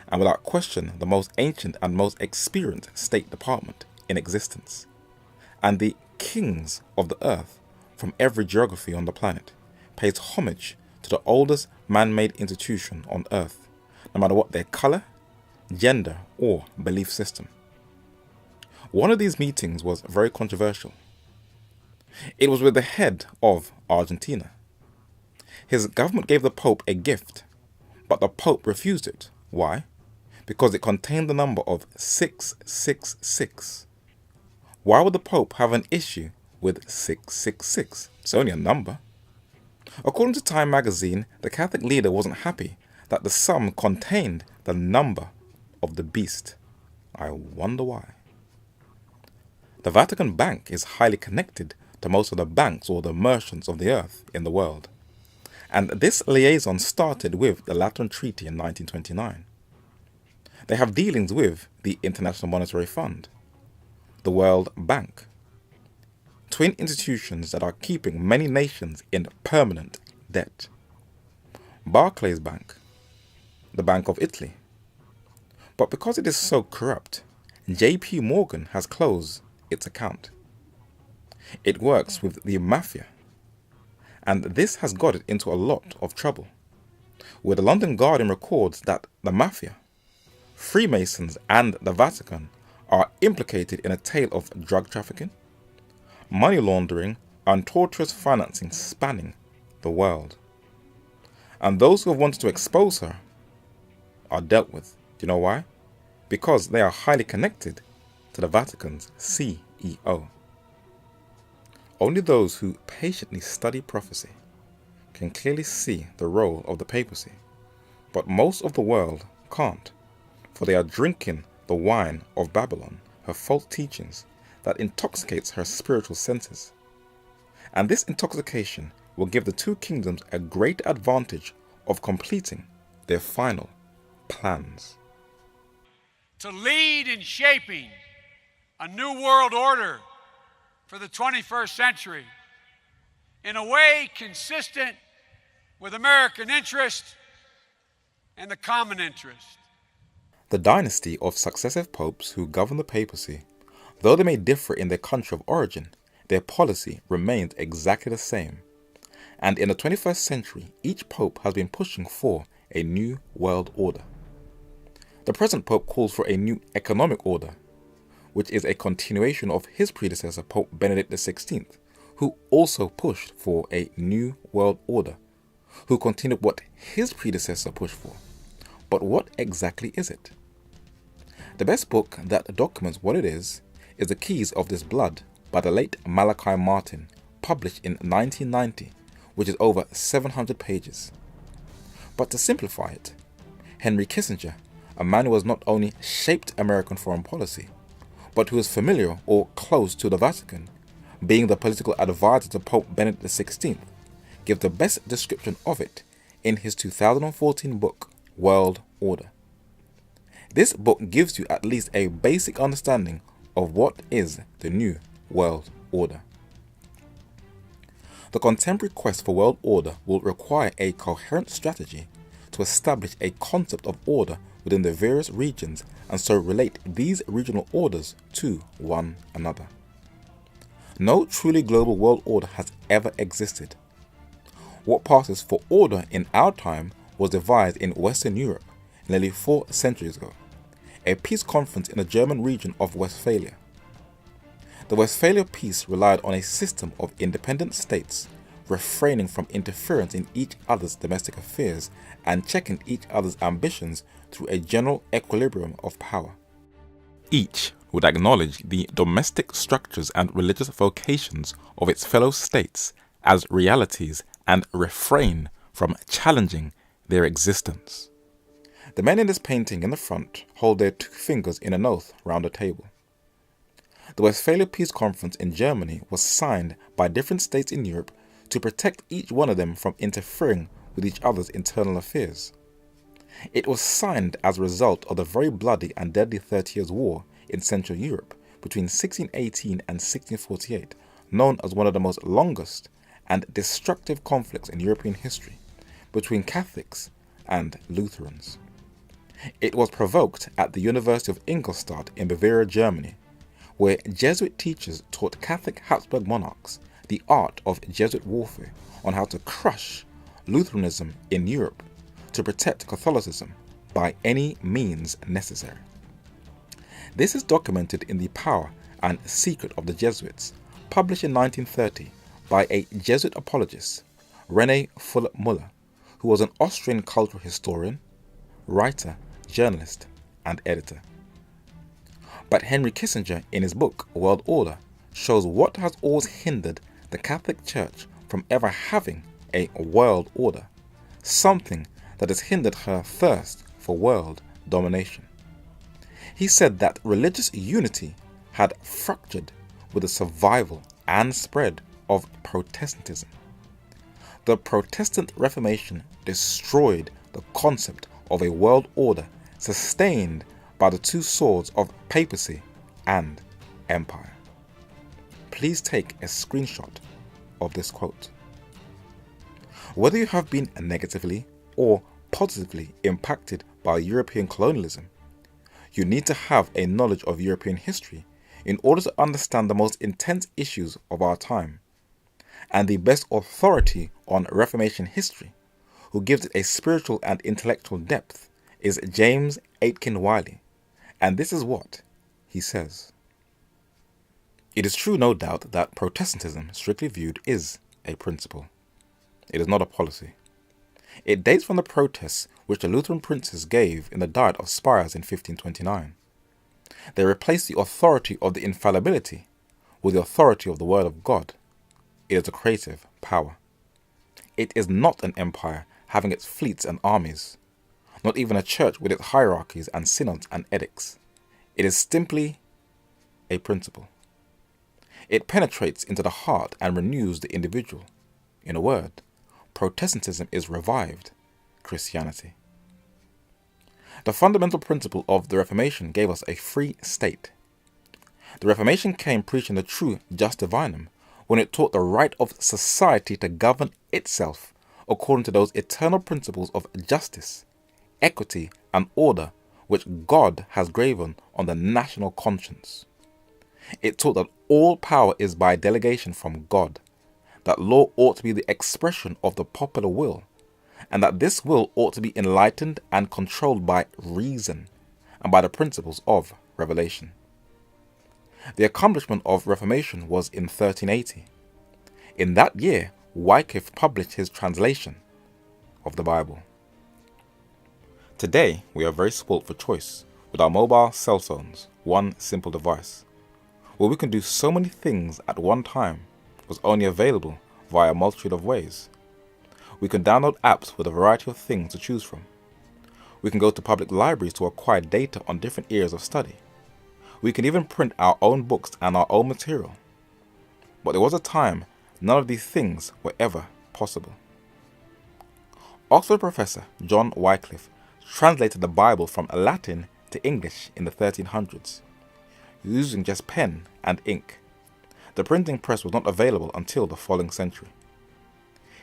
and without question the most ancient and most experienced State Department in existence. And the kings of the earth from every geography on the planet pays homage to the oldest man-made institution on earth, no matter what their color, gender, or belief system. One of these meetings was very controversial. It was with the head of Argentina. His government gave the Pope a gift, but the Pope refused it. Why? Because it contained the number of 666. Why would the Pope have an issue with 666? It's only a number. According to Time magazine, the Catholic leader wasn't happy that the sum contained the number of the beast. I wonder why. The Vatican Bank is highly connected to most of the banks or the merchants of the earth in the world. And this liaison started with the Lateran Treaty in 1929. They have dealings with the International Monetary Fund, the World Bank, twin institutions that are keeping many nations in permanent debt. Barclays Bank, the Bank of Italy. But because it is so corrupt, JP Morgan has closed its account. It works with the mafia, and this has got it into a lot of trouble, where the London Guardian records that the mafia, Freemasons and the Vatican are implicated in a tale of drug trafficking, money laundering, and torturous financing spanning the world. And those who have wanted to expose her are dealt with. Do you know why? Because they are highly connected to the Vatican's CEO. Only those who patiently study prophecy can clearly see the role of the papacy, but most of the world can't, for they are drinking the wine of Babylon, her false teachings that intoxicates her spiritual senses. And this intoxication will give the two kingdoms a great advantage of completing their final plans. To lead in shaping a new world order for the 21st century in a way consistent with American interest and the common interest. The dynasty of successive popes who govern the papacy, though they may differ in their country of origin, their policy remains exactly the same. And in the 21st century, each pope has been pushing for a new world order. The present pope calls for a new economic order, which is a continuation of his predecessor, Pope Benedict XVI, who also pushed for a new world order, who continued what his predecessor pushed for. But what exactly is it? The best book that documents what it is The Keys of This Blood by the late Malachi Martin, published in 1990, which is over 700 pages. But to simplify it, Henry Kissinger, a man who has not only shaped American foreign policy, but who is familiar or close to the Vatican, being the political advisor to Pope Benedict XVI, gives the best description of it in his 2014 book, World Order. This book gives you at least a basic understanding of what is the new world order. The contemporary quest for world order will require a coherent strategy to establish a concept of order within the various regions and so relate these regional orders to one another. No truly global world order has ever existed. What passes for order in our time was devised in Western Europe nearly 4 centuries ago, a peace conference in the German region of Westphalia. The Westphalia Peace relied on a system of independent states refraining from interference in each other's domestic affairs and checking each other's ambitions through a general equilibrium of power. Each would acknowledge the domestic structures and religious vocations of its fellow states as realities and refrain from challenging their existence. The men in this painting in the front hold their 2 fingers in an oath round a table. The Westphalia Peace Conference in Germany was signed by different states in Europe to protect each one of them from interfering with each other's internal affairs. It was signed as a result of the very bloody and deadly 30 Years' War in Central Europe between 1618 and 1648, known as one of the most longest and destructive conflicts in European history between Catholics and Lutherans. It was provoked at the University of Ingolstadt in Bavaria, Germany, where Jesuit teachers taught Catholic Habsburg monarchs the art of Jesuit warfare on how to crush Lutheranism in Europe to protect Catholicism by any means necessary. This is documented in The Power and Secret of the Jesuits, published in 1930 by a Jesuit apologist, René Fuller-Müller, who was an Austrian cultural historian, writer, journalist, and editor. But Henry Kissinger, in his book World Order, shows what has always hindered the Catholic Church from ever having a world order, something that has hindered her thirst for world domination. He said that religious unity had fractured with the survival and spread of Protestantism. The Protestant Reformation destroyed the concept of a world order sustained by the 2 swords of papacy and empire. Please take a screenshot of this quote. Whether you have been negatively or positively impacted by European colonialism, you need to have a knowledge of European history in order to understand the most intense issues of our time. And the best authority on Reformation history, who gives it a spiritual and intellectual depth, is James Aitken Wiley. And this is what he says, "It is true, no doubt, that Protestantism, strictly viewed, is a principle. It is not a policy. It dates from the protests which the Lutheran princes gave in the Diet of Spires in 1529. They replaced the authority of the infallibility with the authority of the Word of God. It is a creative power. It is not an empire having its fleets and armies, not even a church with its hierarchies and synods and edicts. It is simply a principle. It penetrates into the heart and renews the individual. In a word, Protestantism is revived Christianity. The fundamental principle of the Reformation gave us a free state. The Reformation came preaching the true jus divinum when it taught the right of society to govern itself according to those eternal principles of justice, equity, and order which God has graven on the national conscience. It taught that all power is by delegation from God, that law ought to be the expression of the popular will, and that this will ought to be enlightened and controlled by reason and by the principles of revelation. The accomplishment of Reformation was in 1380. In that year, Wycliffe published his translation of the Bible. Today, we are very spoilt for choice with our mobile cell phones, one simple device, where we can do so many things at one time was only available via a multitude of ways. We can download apps with a variety of things to choose from. We can go to public libraries to acquire data on different areas of study. We can even print our own books and our own material. But there was a time none of these things were ever possible. Oxford professor John Wycliffe translated the Bible from Latin to English in the 1300s, using just pen and ink. The printing press was not available until the following century.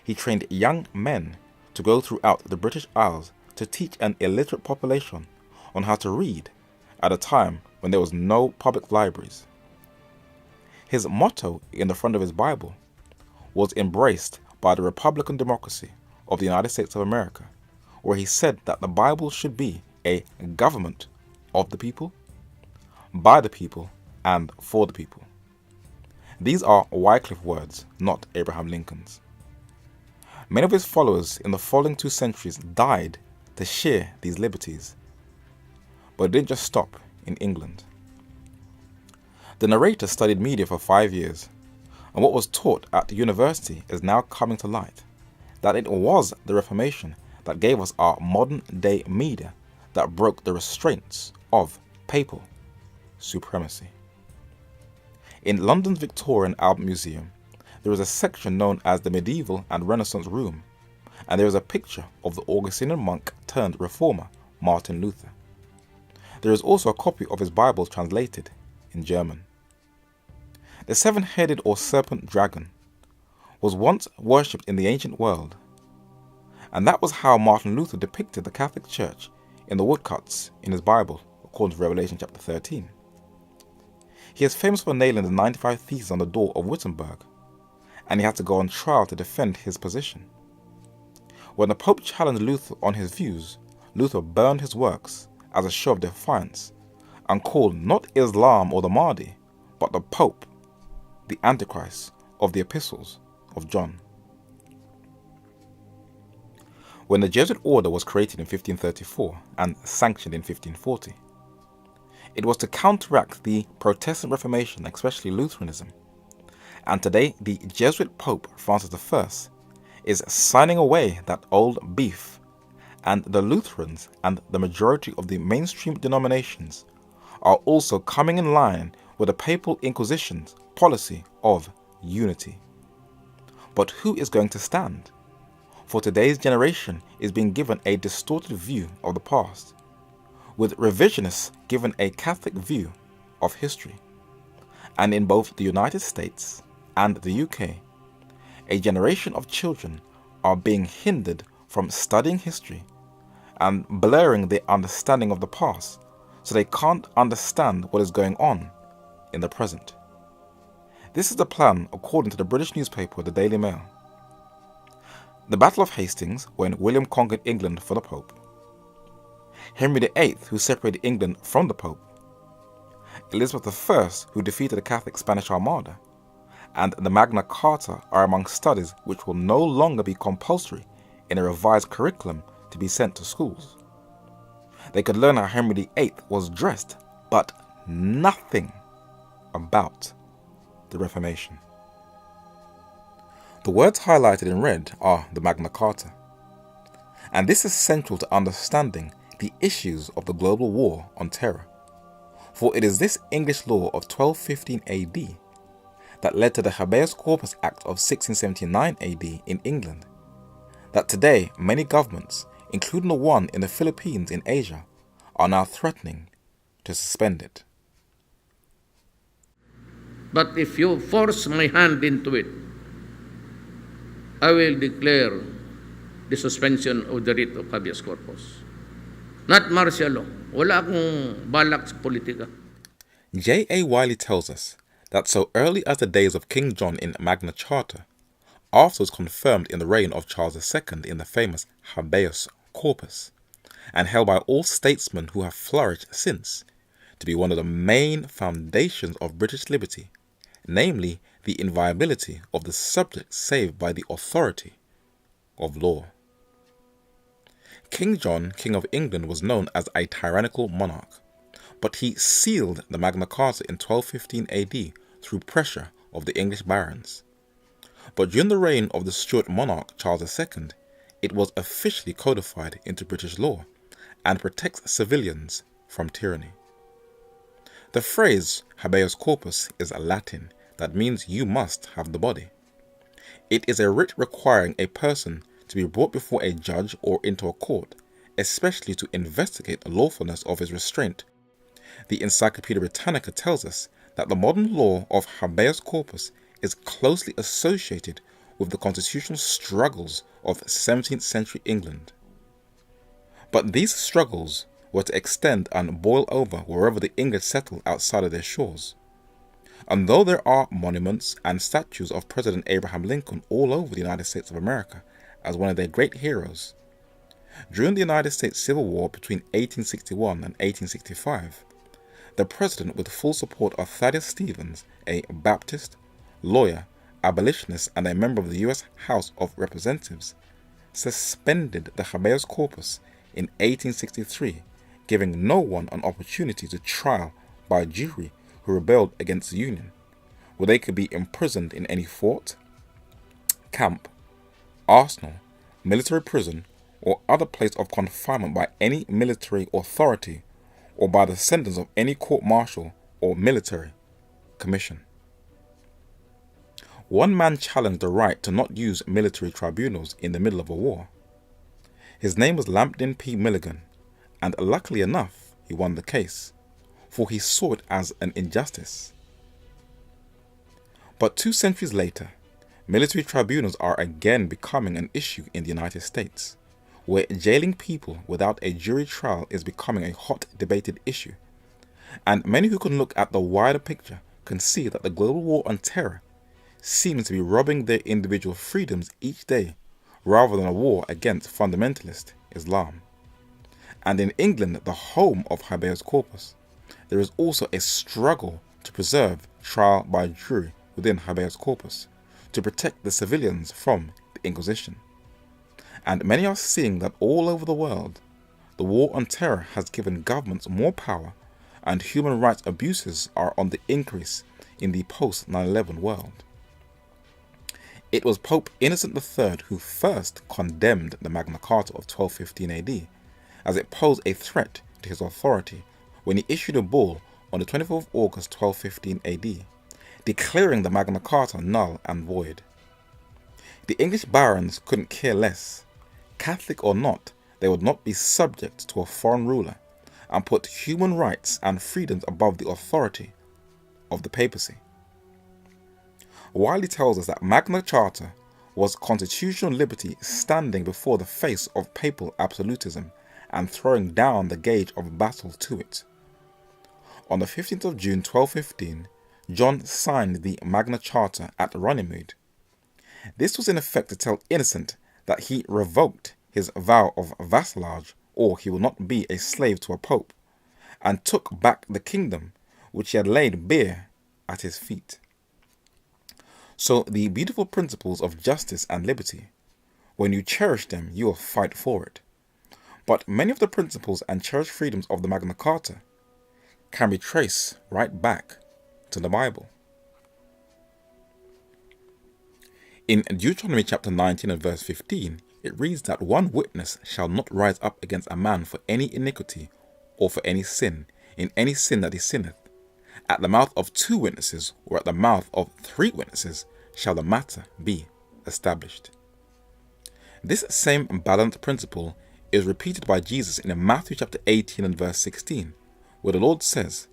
He trained young men to go throughout the British Isles to teach an illiterate population on how to read at a time when there was no public libraries. His motto in the front of his Bible was embraced by the Republican democracy of the United States of America, where he said that the Bible should be a government of the people, by the people, and for the people. These are Wycliffe words, not Abraham Lincoln's. Many of his followers in the following 2 centuries died to share these liberties, but it didn't just stop in England. The narrator studied media for 5 years, and what was taught at the university is now coming to light, that it was the Reformation that gave us our modern-day media that broke the restraints of papal supremacy. In London's Victoria and Albert Museum, there is a section known as the Medieval and Renaissance Room, and there is a picture of the Augustinian monk turned reformer Martin Luther. There is also a copy of his Bible translated in German. The 7-headed or serpent dragon was once worshipped in the ancient world, and that was how Martin Luther depicted the Catholic Church in the woodcuts in his Bible, according to Revelation chapter 13. He is famous for nailing the 95 Theses on the door of Wittenberg, and he had to go on trial to defend his position. When the Pope challenged Luther on his views, Luther burned his works as a show of defiance and called not Islam or the Mahdi, but the Pope, the Antichrist of the epistles of John. When the Jesuit order was created in 1534 and sanctioned in 1540, it was to counteract the Protestant Reformation, especially Lutheranism. And today, the Jesuit Pope Francis I is signing away that old beef, and the Lutherans and the majority of the mainstream denominations are also coming in line with the Papal Inquisition's policy of unity. But who is going to stand? For today's generation is being given a distorted view of the past, with revisionists given a Catholic view of history. And in both the United States and the UK, a generation of children are being hindered from studying history and blurring their understanding of the past, so they can't understand what is going on in the present. This is the plan according to the British newspaper The Daily Mail. The Battle of Hastings, when William conquered England for the Pope. Henry VIII, who separated England from the Pope. Elizabeth I, who defeated the Catholic Spanish Armada, and the Magna Carta are among studies which will no longer be compulsory in a revised curriculum to be sent to schools. They could learn how Henry VIII was dressed, but nothing about the Reformation. The words highlighted in red are the Magna Carta, and this is central to understanding the issues of the global war on terror, for it is this English law of 1215 AD that led to the Habeas Corpus Act of 1679 AD in England, that today many governments, including the one in the Philippines in Asia, are now threatening to suspend it. But if you force my hand into it, I will declare the suspension of the writ of habeas corpus. Not martial law. Wala akong balak sa politika. J.A. Wiley tells us that so early as the days of King John in Magna Charta, afterwards confirmed in the reign of Charles II in the famous habeas corpus, and held by all statesmen who have flourished since to be one of the main foundations of British liberty, namely the inviolability of the subject save by the authority of law. King John, King of England, was known as a tyrannical monarch, but he sealed the Magna Carta in 1215 AD through pressure of the English barons. But during the reign of the Stuart monarch Charles II, it was officially codified into British law and protects civilians from tyranny. The phrase habeas corpus is Latin that means you must have the body. It is a writ requiring a person to be brought before a judge or into a court, especially to investigate the lawfulness of his restraint. The Encyclopedia Britannica tells us that the modern law of habeas corpus is closely associated with the constitutional struggles of 17th century England. But these struggles were to extend and boil over wherever the English settled outside of their shores. And though there are monuments and statues of President Abraham Lincoln all over the United States of America as one of their great heroes, during the United States Civil War between 1861 and 1865, the president, with full support of Thaddeus Stevens, a Baptist, lawyer, abolitionist, and a member of the U.S. House of Representatives, suspended the habeas corpus in 1863, giving no one an opportunity to trial by a jury who rebelled against the Union, where they could be imprisoned in any fort, camp, arsenal, military prison, or other place of confinement by any military authority or by the sentence of any court-martial or military commission. One man challenged the right to not use military tribunals in the middle of a war. His name was Lambton P. Milligan, and luckily enough, he won the case, for he saw it as an injustice. But 2 centuries later, military tribunals are again becoming an issue in the United States, where jailing people without a jury trial is becoming a hot debated issue. And many who can look at the wider picture can see that the global war on terror seems to be robbing their individual freedoms each day, rather than a war against fundamentalist Islam. And in England, the home of habeas corpus, there is also a struggle to preserve trial by jury within habeas corpus, to protect the civilians from the Inquisition. And many are seeing that all over the world, the war on terror has given governments more power, and human rights abuses are on the increase in the post-9/11 world. It was Pope Innocent III who first condemned the Magna Carta of 1215 AD, as it posed a threat to his authority when he issued a bull on the 24th of August 1215 AD, declaring the Magna Carta null and void. The English barons couldn't care less. Catholic or not, they would not be subject to a foreign ruler, and put human rights and freedoms above the authority of the papacy. Wiley tells us that Magna Charta was constitutional liberty standing before the face of papal absolutism and throwing down the gauge of battle to it. On the 15th of June 1215, John signed the Magna Charta at Runnymede. This was in effect to tell Innocent that he revoked his vow of vassalage, or he will not be a slave to a pope, and took back the kingdom, which he had laid bare at his feet. So the beautiful principles of justice and liberty, when you cherish them, you will fight for it. But many of the principles and cherished freedoms of the Magna Carta can be traced right back to the Bible. In Deuteronomy chapter 19 and verse 15, it reads that one witness shall not rise up against a man for any iniquity or for any sin, in any sin that he sinneth. At the mouth of 2 witnesses or at the mouth of 3 witnesses shall the matter be established. This same balanced principle is repeated by Jesus in Matthew chapter 18 and verse 16, where the Lord says,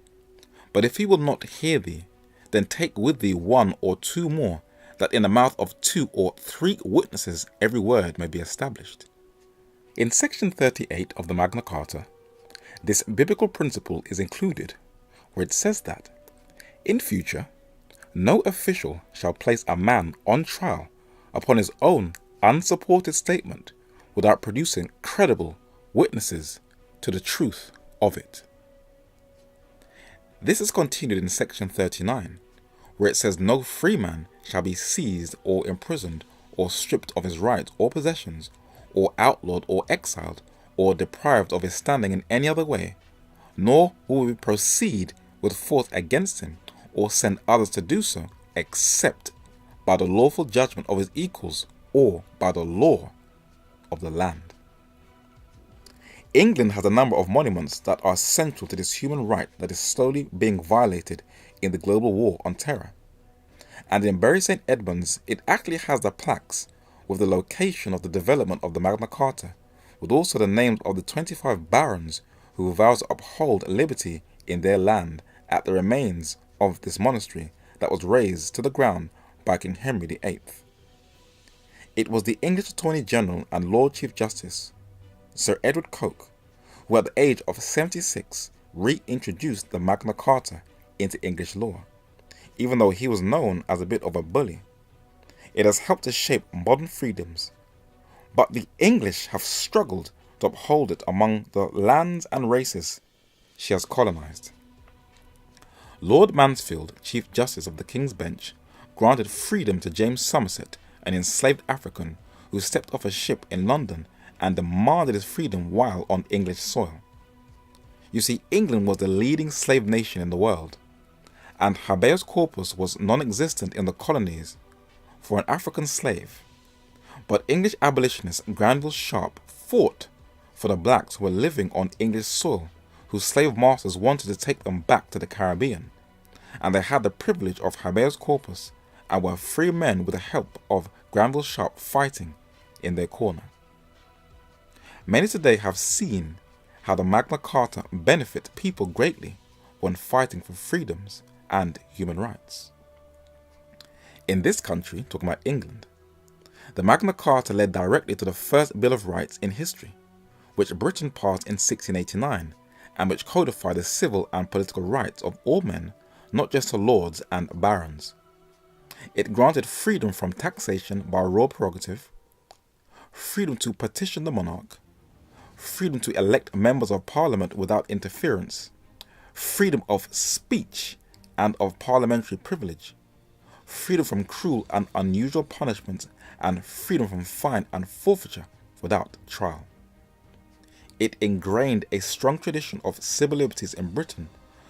"But if he will not hear thee, then take with thee 1 or 2 more, that in the mouth of 2 or 3 witnesses every word may be established." In section 38 of the Magna Carta, this biblical principle is included, where it says that, "In future, no official shall place a man on trial upon his own unsupported statement without producing credible witnesses to the truth of it." This is continued in section 39, where it says no free man shall be seized or imprisoned or stripped of his rights or possessions, or outlawed or exiled, or deprived of his standing in any other way, nor will we proceed with force against him, or send others to do so, except by the lawful judgment of his equals, or by the law of the land. England has a number of monuments that are central to this human right that is slowly being violated in the global war on terror. And in Bury St. Edmunds, it actually has the plaques with the location of the development of the Magna Carta, with also the names of the 25 barons who vowed to uphold liberty in their land at the remains of this monastery that was razed to the ground by King Henry VIII. It was the English Attorney General and Lord Chief Justice, Sir Edward Coke, who at the age of 76 reintroduced the Magna Carta into English law, even though he was known as a bit of a bully. It has helped to shape modern freedoms, but the English have struggled to uphold it among the lands and races she has colonized. Lord Mansfield, Chief Justice of the King's Bench, granted freedom to James Somerset, an enslaved African who stepped off a ship in London and demanded his freedom while on English soil. You see, England was the leading slave nation in the world, and habeas corpus was non-existent in the colonies for an African slave. But English abolitionist Granville Sharp fought for the blacks who were living on English soil, whose slave masters wanted to take them back to the Caribbean, and they had the privilege of habeas corpus and were free men with the help of Granville Sharp fighting in their corner. Many today have seen how the Magna Carta benefit people greatly when fighting for freedoms and human rights. In this country, talking about England, the Magna Carta led directly to the first Bill of Rights in history, which Britain passed in 1689, and which codified the civil and political rights of all men, not just to lords and barons. It granted freedom from taxation by royal prerogative, freedom to petition the monarch, freedom to elect members of parliament without interference, freedom of speech and of parliamentary privilege, freedom from cruel and unusual punishment, and freedom from fine and forfeiture without trial. It ingrained a strong tradition of civil liberties in Britain,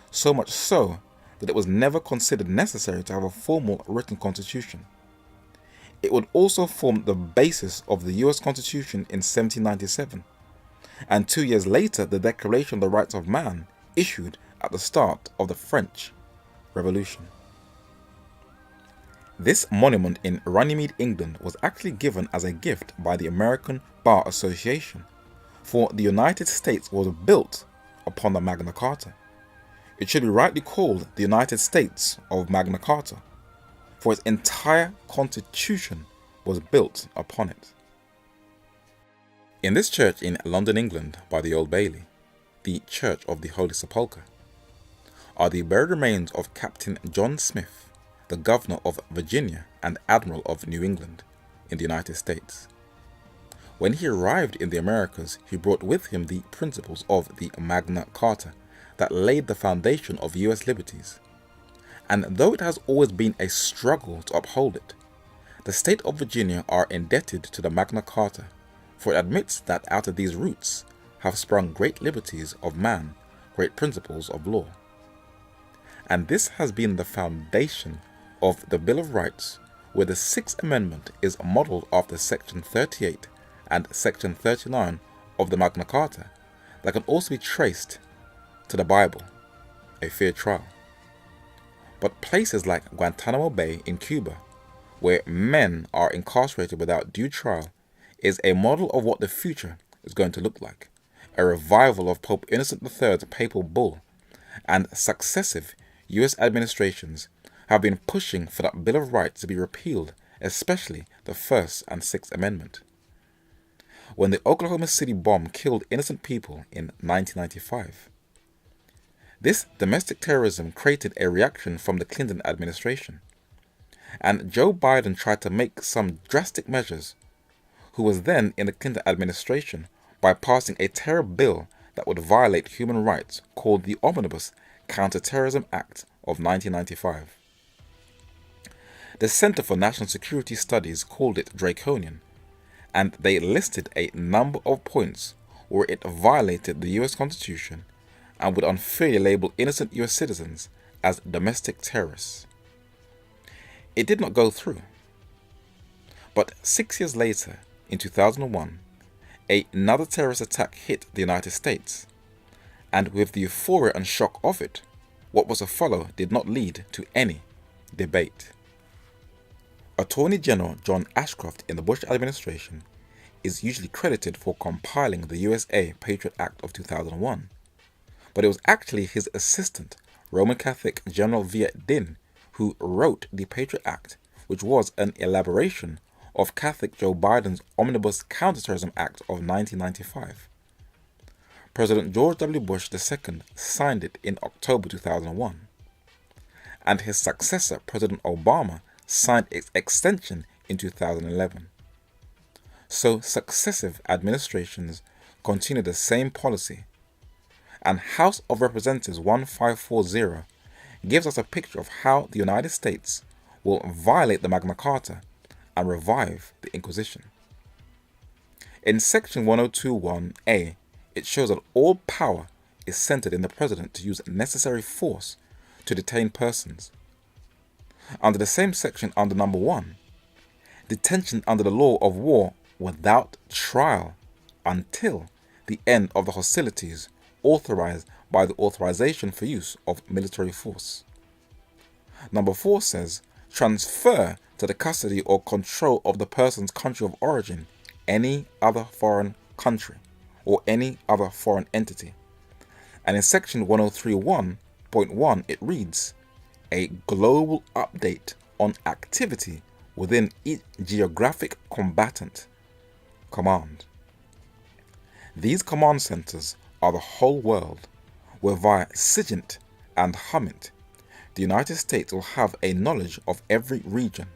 so much so that it was never considered necessary to have a formal written constitution. It would also form the basis of the US Constitution in 1797, and 2 years later the Declaration of the Rights of Man, issued at the start of the French Revolution. This monument in Runnymede, England was actually given as a gift by the American Bar Association, for the United States was built upon the Magna Carta. It should be rightly called the United States of Magna Carta, for its entire constitution was built upon it. In this church in London, England, by the Old Bailey, the Church of the Holy Sepulchre, are the buried remains of Captain John Smith, the Governor of Virginia and Admiral of New England in the United States. When he arrived in the Americas, he brought with him the principles of the Magna Carta that laid the foundation of US liberties. And though it has always been a struggle to uphold it, the state of Virginia are indebted to the Magna Carta, for it admits that out of these roots have sprung great liberties of man, great principles of law. And this has been the foundation of the Bill of Rights, where the Sixth Amendment is modelled after Section 38 and Section 39 of the Magna Carta, that can also be traced to the Bible, a fair trial. But places like Guantanamo Bay in Cuba, where men are incarcerated without due trial, is a model of what the future is going to look like. A revival of Pope Innocent III's papal bull, and successive US administrations have been pushing for that Bill of Rights to be repealed, especially the First and Sixth Amendment. When the Oklahoma City bomb killed innocent people in 1995, this domestic terrorism created a reaction from the Clinton administration, and Joe Biden tried to make some drastic measures, who was then in the Clinton administration, by passing a terror bill that would violate human rights called the Omnibus Counterterrorism Act of 1995. The Center for National Security Studies called it draconian, and they listed a number of points where it violated the US Constitution and would unfairly label innocent US citizens as domestic terrorists. It did not go through. But 6 years later, in 2001, another terrorist attack hit the United States, and with the euphoria and shock of it, what was to follow did not lead to any debate. Attorney General John Ashcroft in the Bush administration is usually credited for compiling the USA Patriot Act of 2001, but it was actually his assistant, Roman Catholic General Viet Din, who wrote the Patriot Act, which was an elaboration of Catholic Joe Biden's Omnibus Counterterrorism Act of 1995. President George W. Bush II signed it in October 2001, and his successor, President Obama, signed its extension in 2011. So successive administrations continue the same policy, and House of Representatives 1540 gives us a picture of how the United States will violate the Magna Carta and revive the Inquisition. In Section 1021A, it shows that all power is centered in the President to use necessary force to detain persons. Under the same section, under number 1, detention under the law of war without trial until the end of the hostilities authorized by the authorization for use of military force. Number 4 says, transfer to the custody or control of the person's country of origin any other foreign country or any other foreign entity. And in section 1031.1 it reads, a global update on activity within each geographic combatant command. These command centers are the whole world, where via SIGINT and HUMINT, the United States will have a knowledge of every region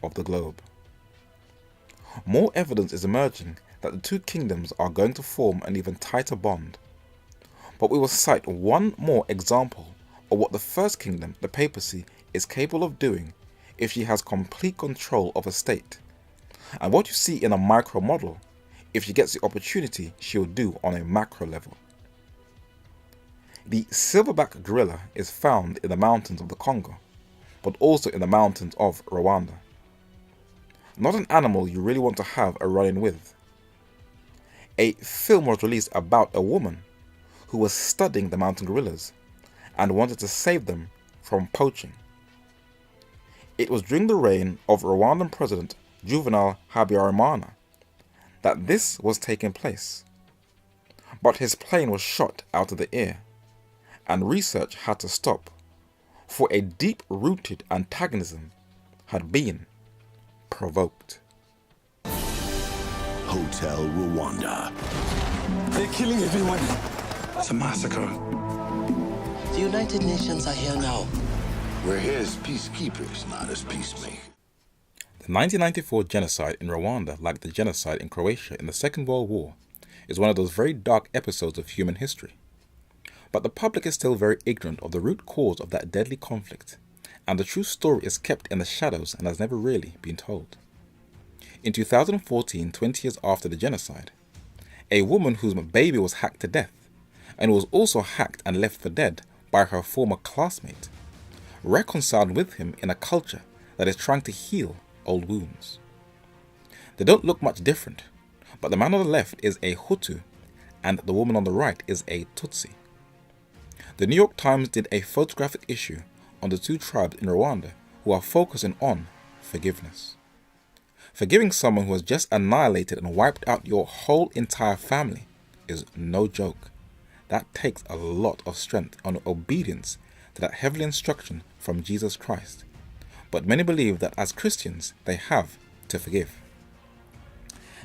of the globe. More evidence is emerging that the two kingdoms are going to form an even tighter bond. But we will cite one more example of what the First Kingdom, the papacy, is capable of doing if she has complete control of a state, and what you see in a micro model, if she gets the opportunity, she will do on a macro level. The silverback gorilla is found in the mountains of the Congo, but also in the mountains of Rwanda. Not an animal you really want to have a run-in with. A film was released about a woman who was studying the mountain gorillas and wanted to save them from poaching. It was during the reign of Rwandan President Juvenal Habyarimana that this was taking place, but his plane was shot out of the air, and research had to stop, for a deep-rooted antagonism had been provoked. Hotel Rwanda. They're killing everyone. It's a massacre. The United Nations are here now. We're here as peacekeepers, not as peacemakers. The 1994 genocide in Rwanda, like the genocide in Croatia in the Second World War, is one of those very dark episodes of human history. But the public is still very ignorant of the root cause of that deadly conflict, and the true story is kept in the shadows and has never really been told. In 2014, 20 years after the genocide, a woman whose baby was hacked to death, and was also hacked and left for dead by her former classmate, reconciled with him in a culture that is trying to heal old wounds. They don't look much different, but the man on the left is a Hutu and the woman on the right is a Tutsi. The New York Times did a photographic issue on the two tribes in Rwanda who are focusing on forgiveness. Forgiving someone who has just annihilated and wiped out your whole entire family is no joke. That takes a lot of strength and obedience to that heavenly instruction from Jesus Christ. But many believe that as Christians, they have to forgive.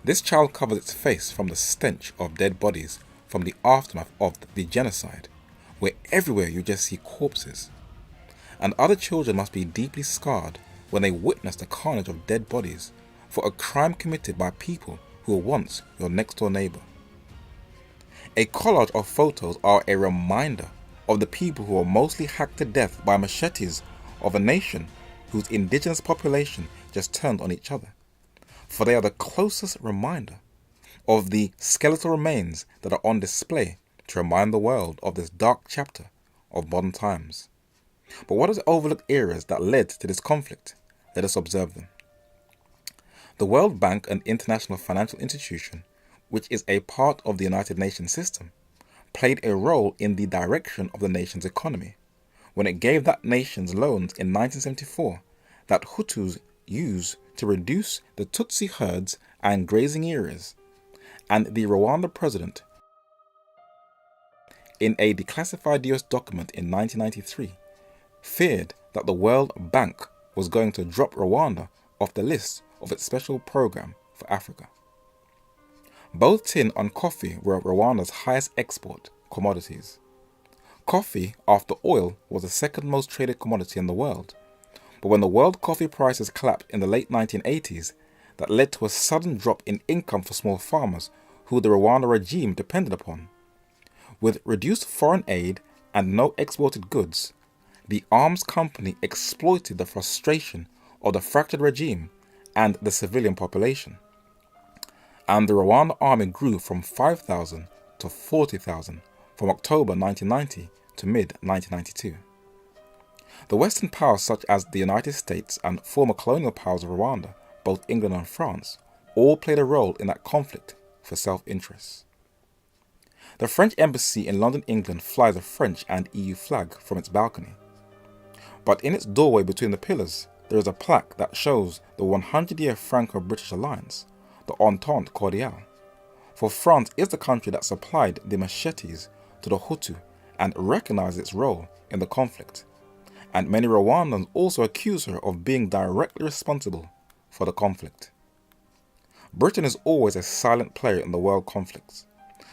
This child covers its face from the stench of dead bodies from the aftermath of the genocide, where everywhere you just see corpses. And other children must be deeply scarred when they witness the carnage of dead bodies for a crime committed by people who were once your next door neighbor. A collage of photos are a reminder of the people who were mostly hacked to death by machetes of a nation whose indigenous population just turned on each other, for they are the closest reminder of the skeletal remains that are on display to remind the world of this dark chapter of modern times. But what are the overlooked areas that led to this conflict? Let us observe them. The World Bank, an international financial institution, which is a part of the United Nations system, played a role in the direction of the nation's economy when it gave that nation's loans in 1974 that Hutus used to reduce the Tutsi herds and grazing areas, and the Rwanda president, in a declassified US document in 1993, feared that the World Bank was going to drop Rwanda off the list of its special program for Africa. Both tin and coffee were Rwanda's highest export commodities. Coffee, after oil, was the second most traded commodity in the world. But when the world coffee prices collapsed in the late 1980s, that led to a sudden drop in income for small farmers who the Rwanda regime depended upon. With reduced foreign aid and no exported goods, the arms company exploited the frustration of the fractured regime and the civilian population. And the Rwanda army grew from 5,000 to 40,000 from October 1990 to mid-1992. The Western powers such as the United States and former colonial powers of Rwanda, both England and France, all played a role in that conflict for self-interest. The French embassy in London, England flies a French and EU flag from its balcony. But in its doorway between the pillars, there is a plaque that shows the 100-year Franco-British alliance, the Entente Cordiale. For France is the country that supplied the machetes to the Hutu and recognized its role in the conflict. And many Rwandans also accuse her of being directly responsible for the conflict. Britain is always a silent player in the world conflicts.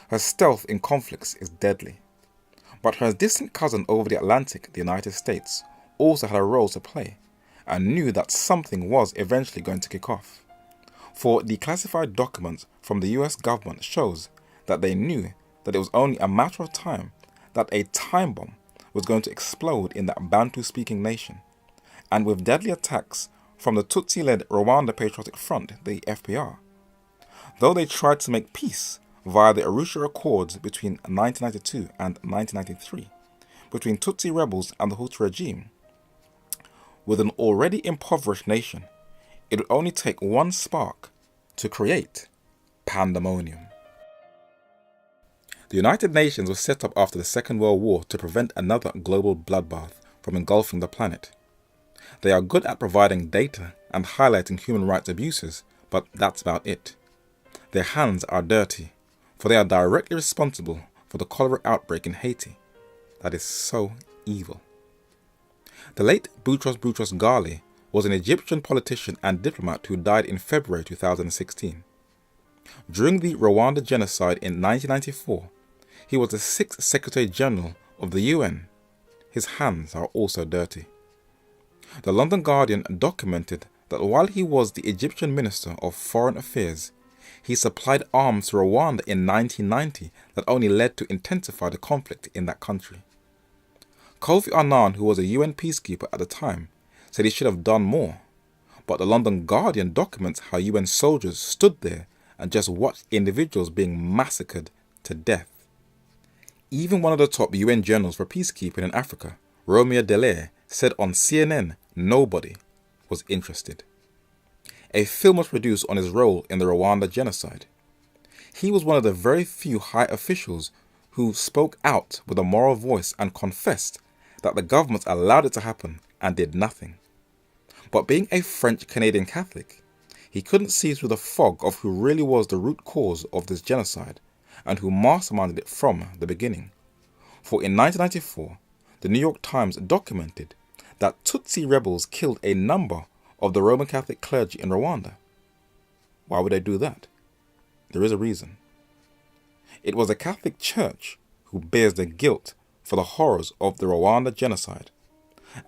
Her stealth in conflicts is deadly. But her distant cousin over the Atlantic, the United States, also had a role to play and knew that something was eventually going to kick off. For declassified documents from the US government shows that they knew that it was only a matter of time that a time bomb was going to explode in that Bantu-speaking nation, and with deadly attacks from the Tutsi-led Rwanda Patriotic Front, the FPR. Though they tried to make peace via the Arusha Accords between 1992 and 1993, between Tutsi rebels and the Hutu regime, with an already impoverished nation, it would only take one spark to create pandemonium. The United Nations was set up after the Second World War to prevent another global bloodbath from engulfing the planet. They are good at providing data and highlighting human rights abuses, but that's about it. Their hands are dirty, for they are directly responsible for the cholera outbreak in Haiti. That is so evil. The late Boutros Ghali was an Egyptian politician and diplomat who died in February 2016. During the Rwanda genocide in 1994, he was the 6th Secretary General of the UN. His hands are also dirty. The London Guardian documented that while he was the Egyptian Minister of Foreign Affairs, he supplied arms to Rwanda in 1990 that only led to intensify the conflict in that country. Kofi Annan, who was a UN peacekeeper at the time, said he should have done more, but the London Guardian documents how UN soldiers stood there and just watched individuals being massacred to death. Even one of the top UN generals for peacekeeping in Africa, Romeo Dallaire, said on CNN nobody was interested. A film was produced on his role in the Rwanda genocide. He was one of the very few high officials who spoke out with a moral voice and confessed that the government allowed it to happen and did nothing. But being a French-Canadian Catholic, he couldn't see through the fog of who really was the root cause of this genocide and who masterminded it from the beginning. For in 1994, the New York Times documented that Tutsi rebels killed a number of the Roman Catholic clergy in Rwanda. Why would they do that? There is a reason. It was the Catholic Church who bears the guilt for the horrors of the Rwanda genocide,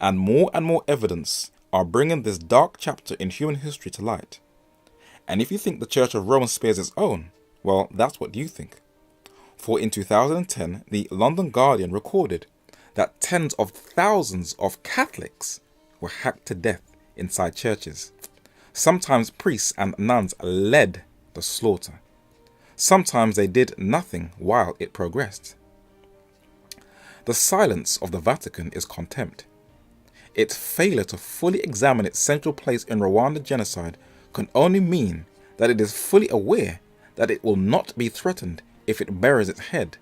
and more evidence are bringing this dark chapter in human history to light. And if you think the Church of Rome spares its own, well, that's what you think. For in 2010, the London Guardian recorded that tens of thousands of Catholics were hacked to death inside churches. Sometimes priests and nuns led the slaughter. Sometimes they did nothing while it progressed. The silence of the Vatican is contempt. Its failure to fully examine its central place in Rwanda genocide can only mean that it is fully aware that it will not be threatened if it buries its head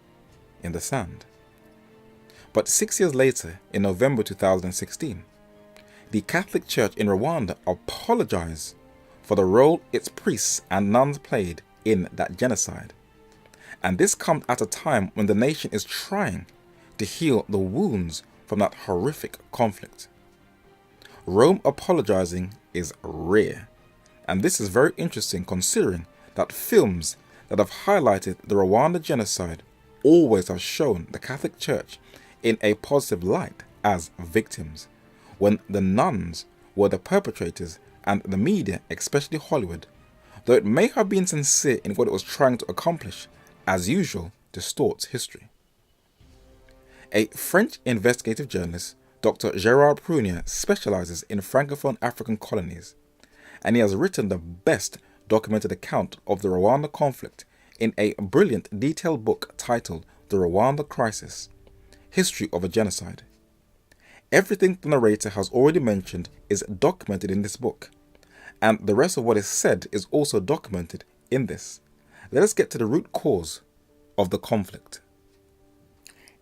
in the sand. But 6 years later, in November 2016, the Catholic Church in Rwanda apologized for the role its priests and nuns played in that genocide. And this comes at a time when the nation is trying to heal the wounds from that horrific conflict. Rome apologizing is rare, and this is very interesting considering that films that have highlighted the Rwanda genocide always have shown the Catholic Church in a positive light as victims, when the nuns were the perpetrators and the media, especially Hollywood, though it may have been sincere in what it was trying to accomplish, as usual, distorts history. A French investigative journalist, Dr. Gérard Prunier, specializes in Francophone African colonies, and he has written the best documented account of the Rwanda conflict in a brilliant detailed book titled The Rwanda Crisis: History of a Genocide. Everything the narrator has already mentioned is documented in this book, and the rest of what is said is also documented in this. Let us get to the root cause of the conflict.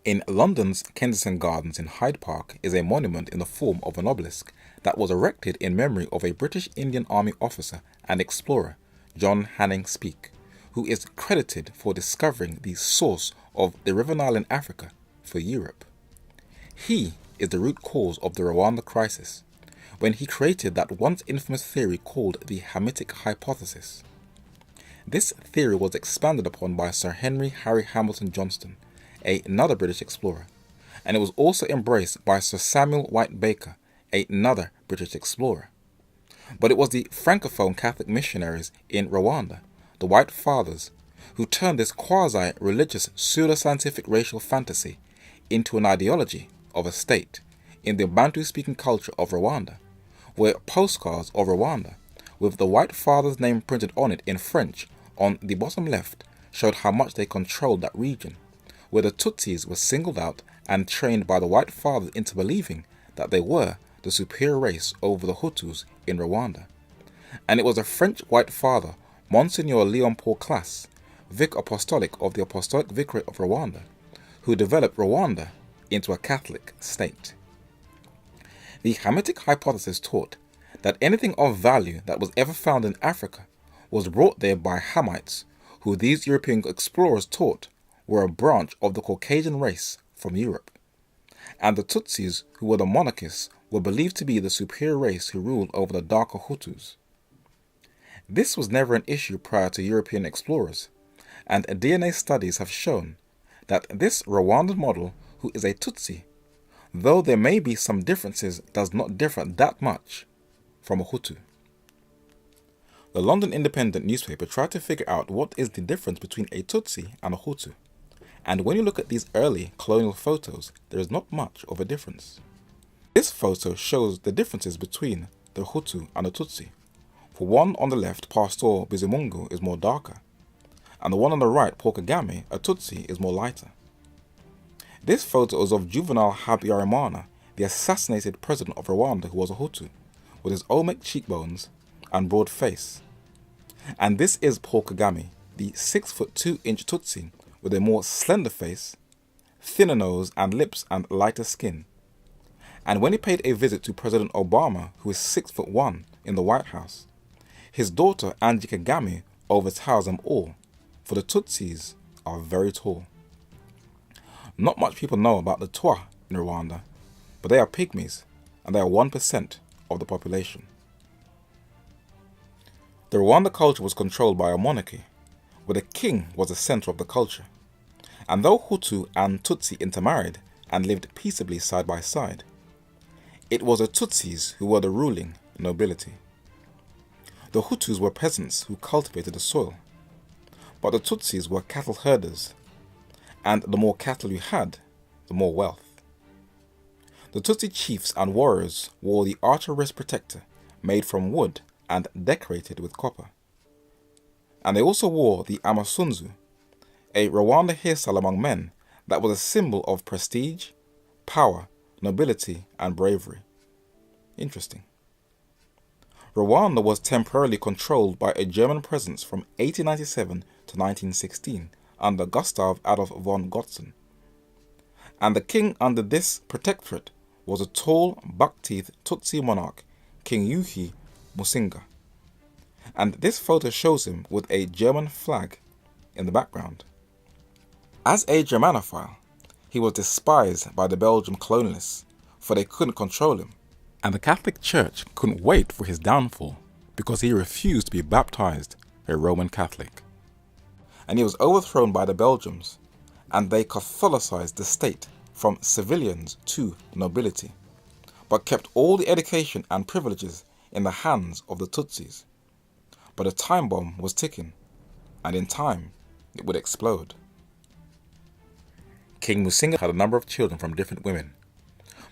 In London's Kensington Gardens in Hyde Park is a monument in the form of an obelisk that was erected in memory of a British Indian Army officer and explorer, John Hanning Speke, who is credited for discovering the source of the River Nile in Africa for Europe. He is the root cause of the Rwanda crisis, when he created that once infamous theory called the Hamitic hypothesis. This theory was expanded upon by Sir Henry Harry Hamilton Johnston, another British explorer, and it was also embraced by Sir Samuel White Baker, another British explorer. But it was the Francophone Catholic missionaries in Rwanda, the White Fathers, who turned this quasi-religious pseudo-scientific racial fantasy into an ideology of a state in the Bantu-speaking culture of Rwanda, where postcards of Rwanda with the White Father's name printed on it in French on the bottom left showed how much they controlled that region, where the Tutsis were singled out and trained by the White Fathers into believing that they were the superior race over the Hutus in Rwanda. And it was a French White Father, Monsignor Leon Paul Classe, Vic Apostolic of the Apostolic Vicariate of Rwanda, who developed Rwanda into a Catholic state. The Hamitic hypothesis taught that anything of value that was ever found in Africa was brought there by Hamites, who these European explorers taught were a branch of the Caucasian race from Europe. And the Tutsis, who were the monarchists, were believed to be the superior race who ruled over the darker Hutus. This was never an issue prior to European explorers, and DNA studies have shown that this Rwandan model, who is a Tutsi, though there may be some differences, does not differ that much from a Hutu. The London Independent newspaper tried to figure out what is the difference between a Tutsi and a Hutu. And when you look at these early colonial photos, there is not much of a difference. This photo shows the differences between the Hutu and the Tutsi. For one on the left, Pastor Bizimungu, is more darker, and the one on the right, Paul Kagame, a Tutsi, is more lighter. This photo is of Juvenal Habyarimana, the assassinated president of Rwanda, who was a Hutu, with his Olmec cheekbones and broad face. And this is Paul Kagame, the 6'2" Tutsi, with a more slender face, thinner nose and lips and lighter skin. And when he paid a visit to President Obama, who is 6'1", in the White House, his daughter Angie Kagame overtowers them all, for the Tutsis are very tall. Not much people know about the Twa in Rwanda, but they are pygmies, and they are 1% of the population. The Rwanda culture was controlled by a monarchy, where the king was the center of the culture. And though Hutu and Tutsi intermarried and lived peaceably side by side, it was the Tutsis who were the ruling nobility. The Hutus were peasants who cultivated the soil, but the Tutsis were cattle herders, and the more cattle you had, the more wealth. The Tutsi chiefs and warriors wore the archer wrist protector made from wood and decorated with copper. And they also wore the amasunzu, a Rwanda hairstyle among men that was a symbol of prestige, power, nobility, and bravery. Interesting. Rwanda was temporarily controlled by a German presence from 1897 to 1916 under Gustav Adolf von Gotzen. And the king under this protectorate was a tall, buck-teethed Tutsi monarch, King Yuhi Musinga. And this photo shows him with a German flag in the background. As a Germanophile, he was despised by the Belgian colonialists, for they couldn't control him. And the Catholic Church couldn't wait for his downfall because he refused to be baptized a Roman Catholic. And he was overthrown by the Belgians, and they Catholicized the state from civilians to nobility, but kept all the education and privileges in the hands of the Tutsis. But a time bomb was ticking, and in time it would explode. King Musinga had a number of children from different women,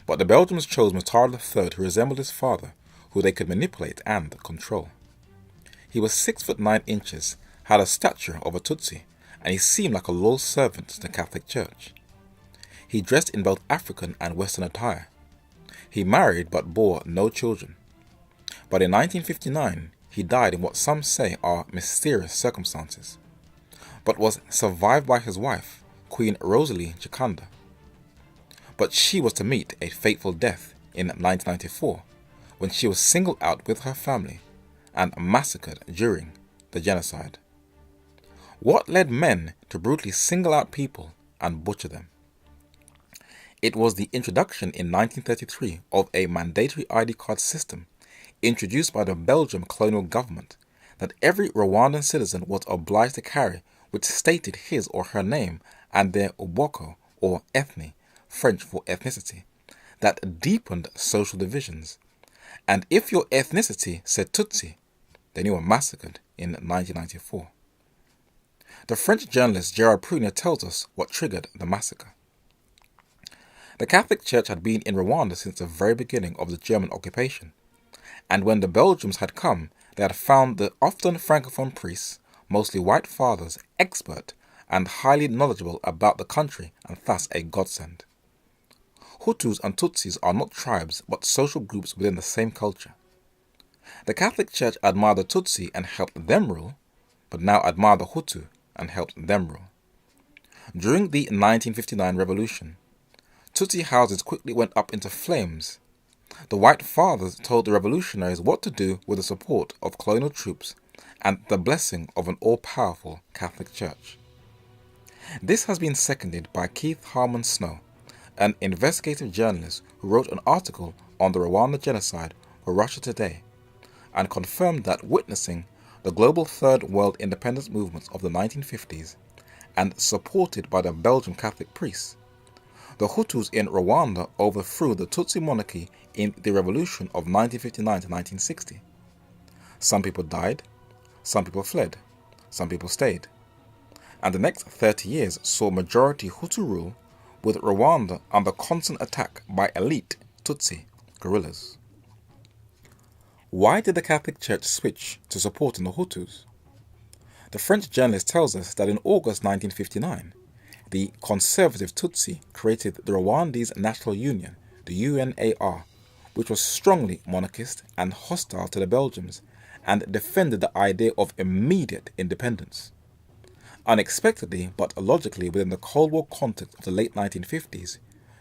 but the Belgians chose Mutara III, who resembled his father, who they could manipulate and control. He was 6'9", had a stature of a Tutsi, and he seemed like a loyal servant to the Catholic Church. He dressed in both African and Western attire. He married but bore no children. But in 1959, he died in what some say are mysterious circumstances, but was survived by his wife, Queen Rosalie Chikanda. But she was to meet a fateful death in 1994, when she was singled out with her family and massacred during the genocide. What led men to brutally single out people and butcher them? It was the introduction in 1933 of a mandatory ID card system introduced by the Belgian colonial government that every Rwandan citizen was obliged to carry, which stated his or her name and their ubwoko or ethne, French for ethnicity, that deepened social divisions. And if your ethnicity said Tutsi, then you were massacred in 1994. The French journalist Gerard Prunier tells us what triggered the massacre. The Catholic Church had been in Rwanda since the very beginning of the German occupation, and when the Belgians had come, they had found the often francophone priests, mostly white fathers, expert and highly knowledgeable about the country, and thus a godsend. Hutus and Tutsis are not tribes but social groups within the same culture. The Catholic Church admired the Tutsi and helped them rule, but now admire the Hutu and helped them rule. During the 1959 revolution, Tutsi houses quickly went up into flames. The White Fathers told the revolutionaries what to do with the support of colonial troops and the blessing of an all-powerful Catholic Church. This has been seconded by Keith Harmon Snow, an investigative journalist who wrote an article on the Rwanda genocide for Russia Today, and confirmed that witnessing the global Third World independence movements of the 1950s and supported by the Belgian Catholic priests, the Hutus in Rwanda overthrew the Tutsi monarchy in the revolution of 1959 to 1960. Some people died, Some people fled, some people stayed. And the next 30 years saw majority Hutu rule, with Rwanda under constant attack by elite Tutsi guerrillas. Why did the Catholic Church switch to supporting the Hutus? The French journalist tells us that in August 1959, the conservative Tutsi created the Rwandese National Union, the UNAR, which was strongly monarchist and hostile to the Belgians and defended the idea of immediate independence. Unexpectedly, but logically within the Cold War context of the late 1950s,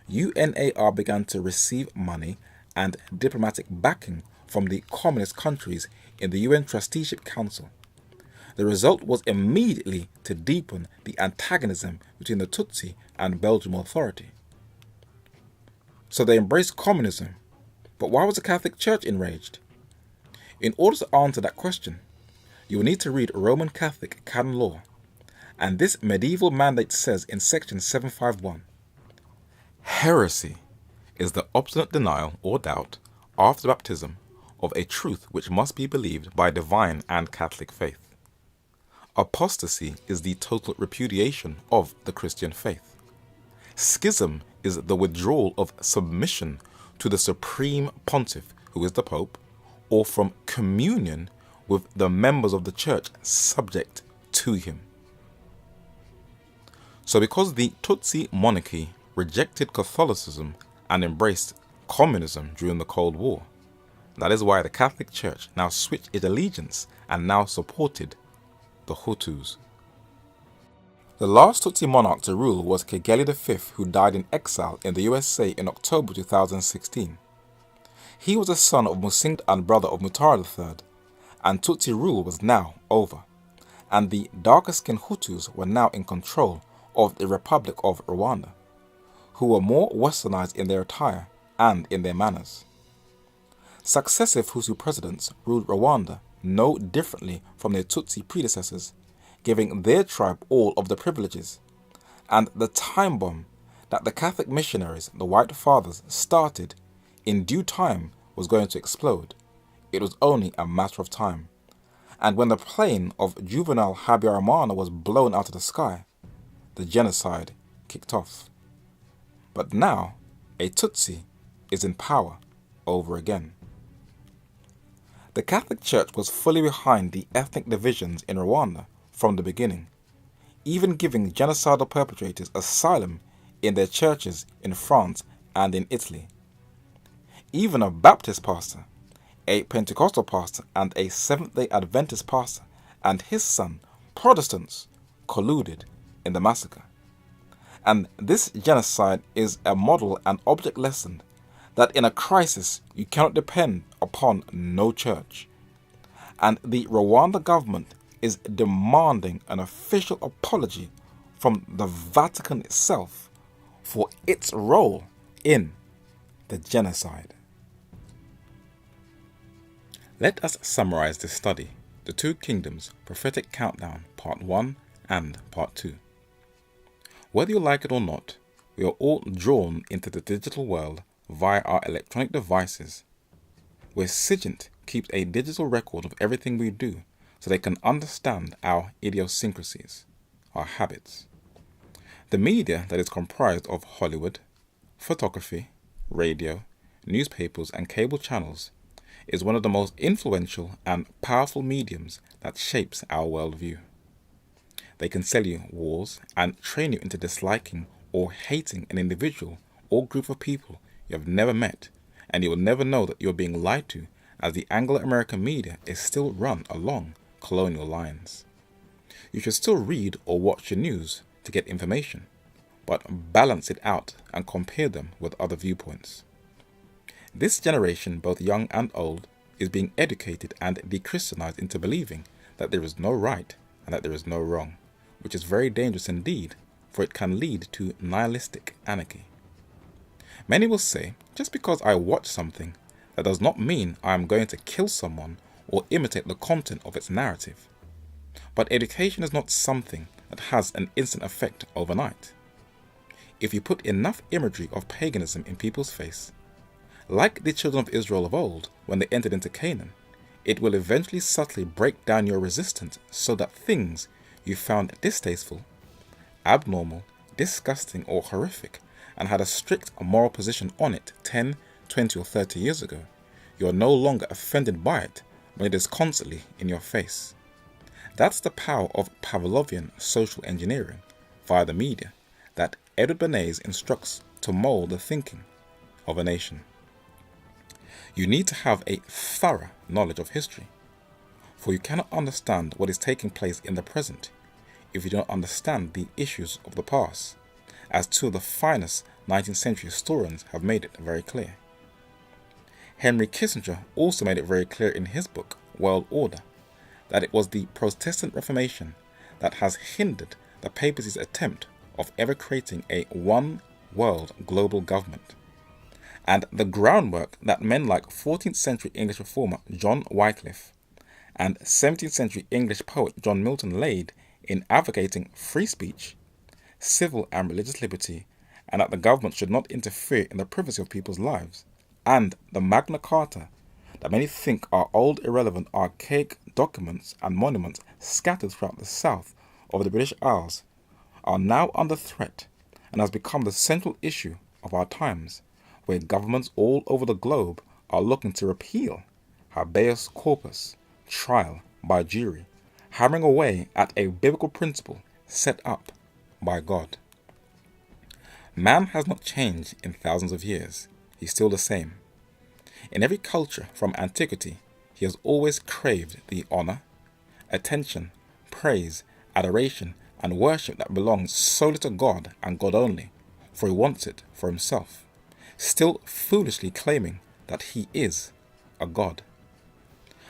UNAR began to receive money and diplomatic backing from the communist countries in the UN Trusteeship Council. The result was immediately to deepen the antagonism between the Tutsi and Belgian authority. So they embraced communism, but why was the Catholic Church enraged? In order to answer that question, you will need to read Roman Catholic canon law, and this medieval mandate says in section 751, heresy is the obstinate denial or doubt after baptism of a truth which must be believed by divine and Catholic faith. Apostasy is the total repudiation of the Christian faith. Schism is the withdrawal of submission to the supreme pontiff, who is the Pope, or from communion with the members of the Church subject to him. So because the Tutsi monarchy rejected Catholicism and embraced communism during the Cold War, that is why the Catholic Church now switched its allegiance and now supported the Hutus. The last Tutsi monarch to rule was Kigeli V, who died in exile in the USA in October 2016. He was the son of Musinga and brother of Mutara III, and Tutsi rule was now over, and the darker-skinned Hutus were now in control of the Republic of Rwanda, who were more westernized in their attire and in their manners. Successive Hutu presidents ruled Rwanda no differently from their Tutsi predecessors, giving their tribe all of the privileges, and the time bomb that the Catholic missionaries, the White Fathers, started in due time was going to explode. It was only a matter of time. And when the plane of Juvenal Habyarimana was blown out of the sky, the genocide kicked off. But now, a Tutsi is in power over again. The Catholic Church was fully behind the ethnic divisions in Rwanda from the beginning, even giving genocidal perpetrators asylum in their churches in France and in Italy. Even a Baptist pastor, a Pentecostal pastor, and a Seventh-day Adventist pastor and his son, Protestants, colluded in the massacre. And this genocide is a model and object lesson that in a crisis you cannot depend upon no church. And the Rwanda government is demanding an official apology from the Vatican itself for its role in the genocide. Let us summarize this study, The Two Kingdoms Prophetic Countdown, Part 1 and Part 2. Whether you like it or not, we are all drawn into the digital world via our electronic devices, where Sigint keeps a digital record of everything we do so they can understand our idiosyncrasies, our habits. The media that is comprised of Hollywood, photography, radio, newspapers and cable channels is one of the most influential and powerful mediums that shapes our worldview. They can sell you wars and train you into disliking or hating an individual or group of people you have never met, and you will never know that you are being lied to, as the Anglo-American media is still run along colonial lines. You should still read or watch the news to get information, but balance it out and compare them with other viewpoints. This generation, both young and old, is being educated and de-Christianized into believing that there is no right and that there is no wrong, which is very dangerous indeed, for it can lead to nihilistic anarchy. Many will say, just because I watch something, that does not mean I am going to kill someone or imitate the content of its narrative. But education is not something that has an instant effect overnight. If you put enough imagery of paganism in people's face, like the children of Israel of old when they entered into Canaan, it will eventually subtly break down your resistance so that things you found distasteful, abnormal, disgusting, or horrific, and had a strict moral position on it 10, 20, or 30 years ago, you are no longer offended by it when it is constantly in your face. That's the power of Pavlovian social engineering via the media that Edward Bernays instructs to mold the thinking of a nation. You need to have a thorough knowledge of history, for you cannot understand what is taking place in the present if you don't understand the issues of the past, as two of the finest 19th century historians have made it very clear. Henry Kissinger also made it very clear in his book, World Order, that it was the Protestant Reformation that has hindered the papacy's attempt of ever creating a one-world global government, and the groundwork that men like 14th century English reformer John Wycliffe and 17th century English poet John Milton laid in advocating free speech, civil and religious liberty, and that the government should not interfere in the privacy of people's lives, and the Magna Carta that many think are old, irrelevant, archaic documents and monuments scattered throughout the south of the British Isles, are now under threat and has become the central issue of our times, where governments all over the globe are looking to repeal habeas corpus, trial by jury, hammering away at a biblical principle set up by God. Man has not changed in thousands of years. He's still the same. In every culture from antiquity, he has always craved the honor, attention, praise, adoration, and worship that belongs solely to God and God only, for he wants it for himself, still foolishly claiming that he is a God.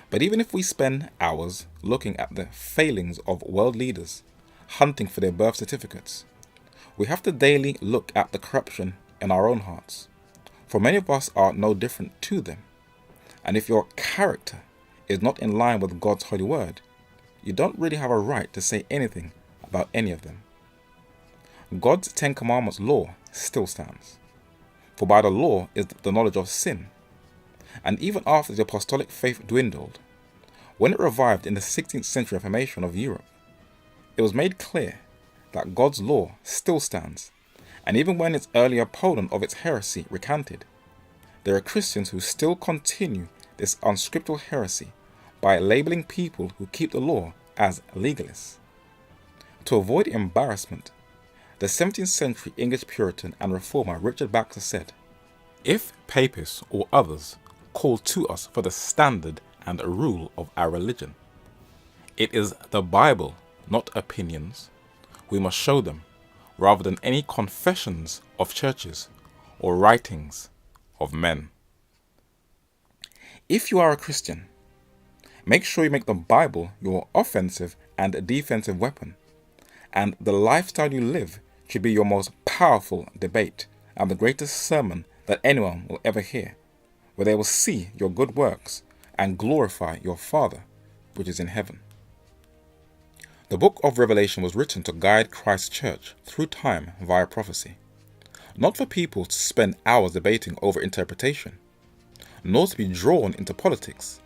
But even if we spend hours looking at the failings of world leaders, hunting for their birth certificates, we have to daily look at the corruption in our own hearts, for many of us are no different to them. And if your character is not in line with God's holy word, you don't really have a right to say anything about any of them. God's 10 Commandments law still stands, for by the law is the knowledge of sin. And even after the apostolic faith dwindled, when it revived in the 16th century Reformation of Europe, it was made clear that God's law still stands, and even when its early opponent of its heresy recanted, there are Christians who still continue this unscriptural heresy by labeling people who keep the law as legalists. To avoid embarrassment, the 17th century English Puritan and Reformer Richard Baxter said, "If papists or others call to us for the standard and rule of our religion, it is the Bible, not opinions, we must show them, rather than any confessions of churches or writings of men." If you are a Christian, make sure you make the Bible your offensive and defensive weapon, and the lifestyle you live should be your most powerful debate and the greatest sermon that anyone will ever hear, where they will see your good works and glorify your Father which is in heaven. The book of Revelation was written to guide Christ's church through time via prophecy, not for people to spend hours debating over interpretation, nor to be drawn into politics,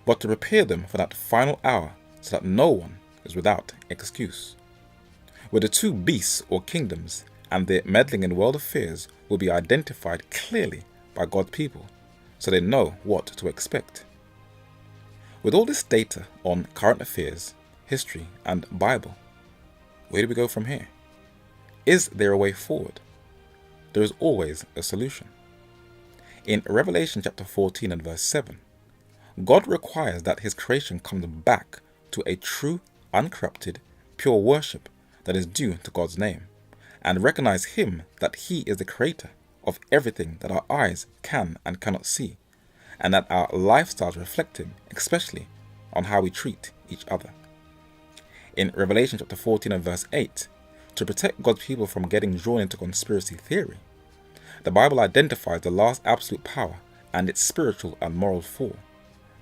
but to prepare them for that final hour so that no one is without excuse, where the two beasts or kingdoms and their meddling in world affairs will be identified clearly by God's people, so they know what to expect. With all this data on current affairs, history, and Bible, where do we go from here? Is there a way forward? There is always a solution. In Revelation chapter 14 and verse 7, God requires that his creation comes back to a true, uncorrupted, pure worship that is due to God's name, and recognize him that he is the creator of everything that our eyes can and cannot see, and that our lifestyles reflect him, especially on how we treat each other. In Revelation chapter 14 and verse 8, to protect God's people from getting drawn into conspiracy theory, the Bible identifies the last absolute power and its spiritual and moral fall,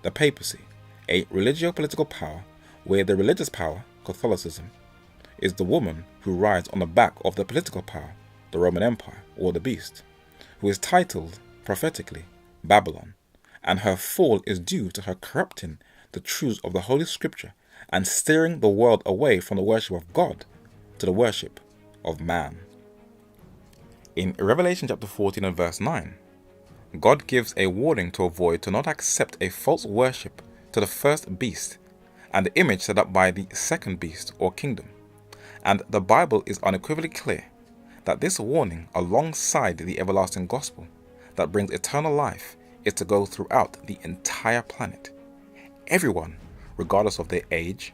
the papacy, a religio-political power where the religious power, Catholicism, is the woman who rides on the back of the political power, the Roman Empire, or the beast, who is titled prophetically Babylon, and her fall is due to her corrupting the truths of the Holy Scripture and steering the world away from the worship of God to the worship of man. In Revelation chapter 14 and verse 9, God gives a warning to avoid to not accept a false worship to the first beast and the image set up by the second beast or kingdom. And the Bible is unequivocally clear that this warning, alongside the everlasting gospel that brings eternal life, is to go throughout the entire planet. Everyone, regardless of their age,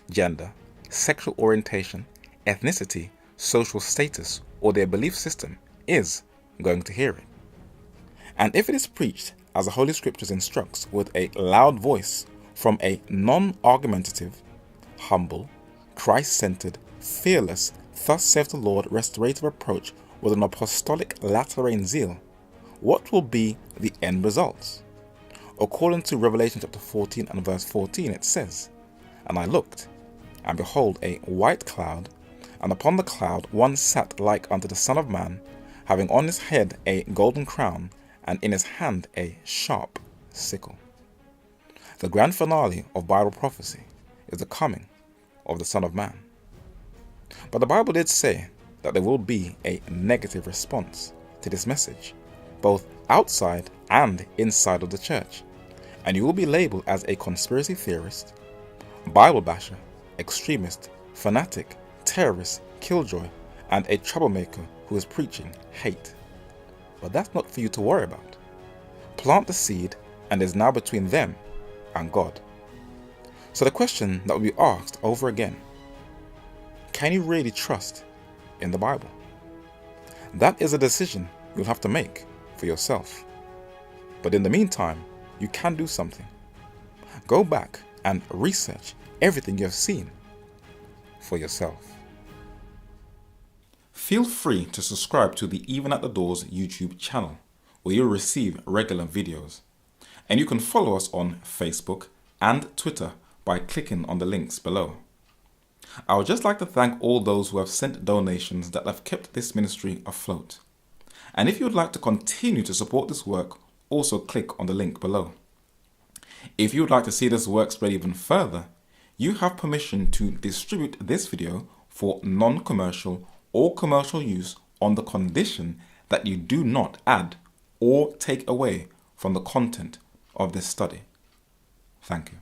gender, sexual orientation, ethnicity, social status, or their belief system, is going to hear it. And if it is preached as the Holy Scriptures instructs, with a loud voice, from a non-argumentative, humble, Christ-centered, fearless, thus saith the Lord restorative approach with an apostolic latter-rain zeal, what will be the end results? According to Revelation chapter 14 and verse 14, it says, "And I looked, and behold a white cloud, and upon the cloud one sat like unto the Son of Man, having on his head a golden crown, and in his hand a sharp sickle." The grand finale of Bible prophecy is the coming of the Son of Man. But the Bible did say that there will be a negative response to this message, both outside and inside of the church, and you will be labeled as a conspiracy theorist, Bible basher, extremist, fanatic, terrorist, killjoy, and a troublemaker who is preaching hate. But that's not for you to worry about. Plant the seed, and it's now between them and God. So the question that will be asked over again: can you really trust in the Bible? That is a decision you'll have to make for yourself. But in the meantime, you can do something. Go back and research everything you have seen for yourself. Feel free to subscribe to the Even at the Doors YouTube channel, where you'll receive regular videos. And you can follow us on Facebook and Twitter by clicking on the links below. I would just like to thank all those who have sent donations that have kept this ministry afloat. And if you would like to continue to support this work, also click on the link below. If you would like to see this work spread even further, you have permission to distribute this video for non-commercial or commercial use on the condition that you do not add or take away from the content of this study. Thank you.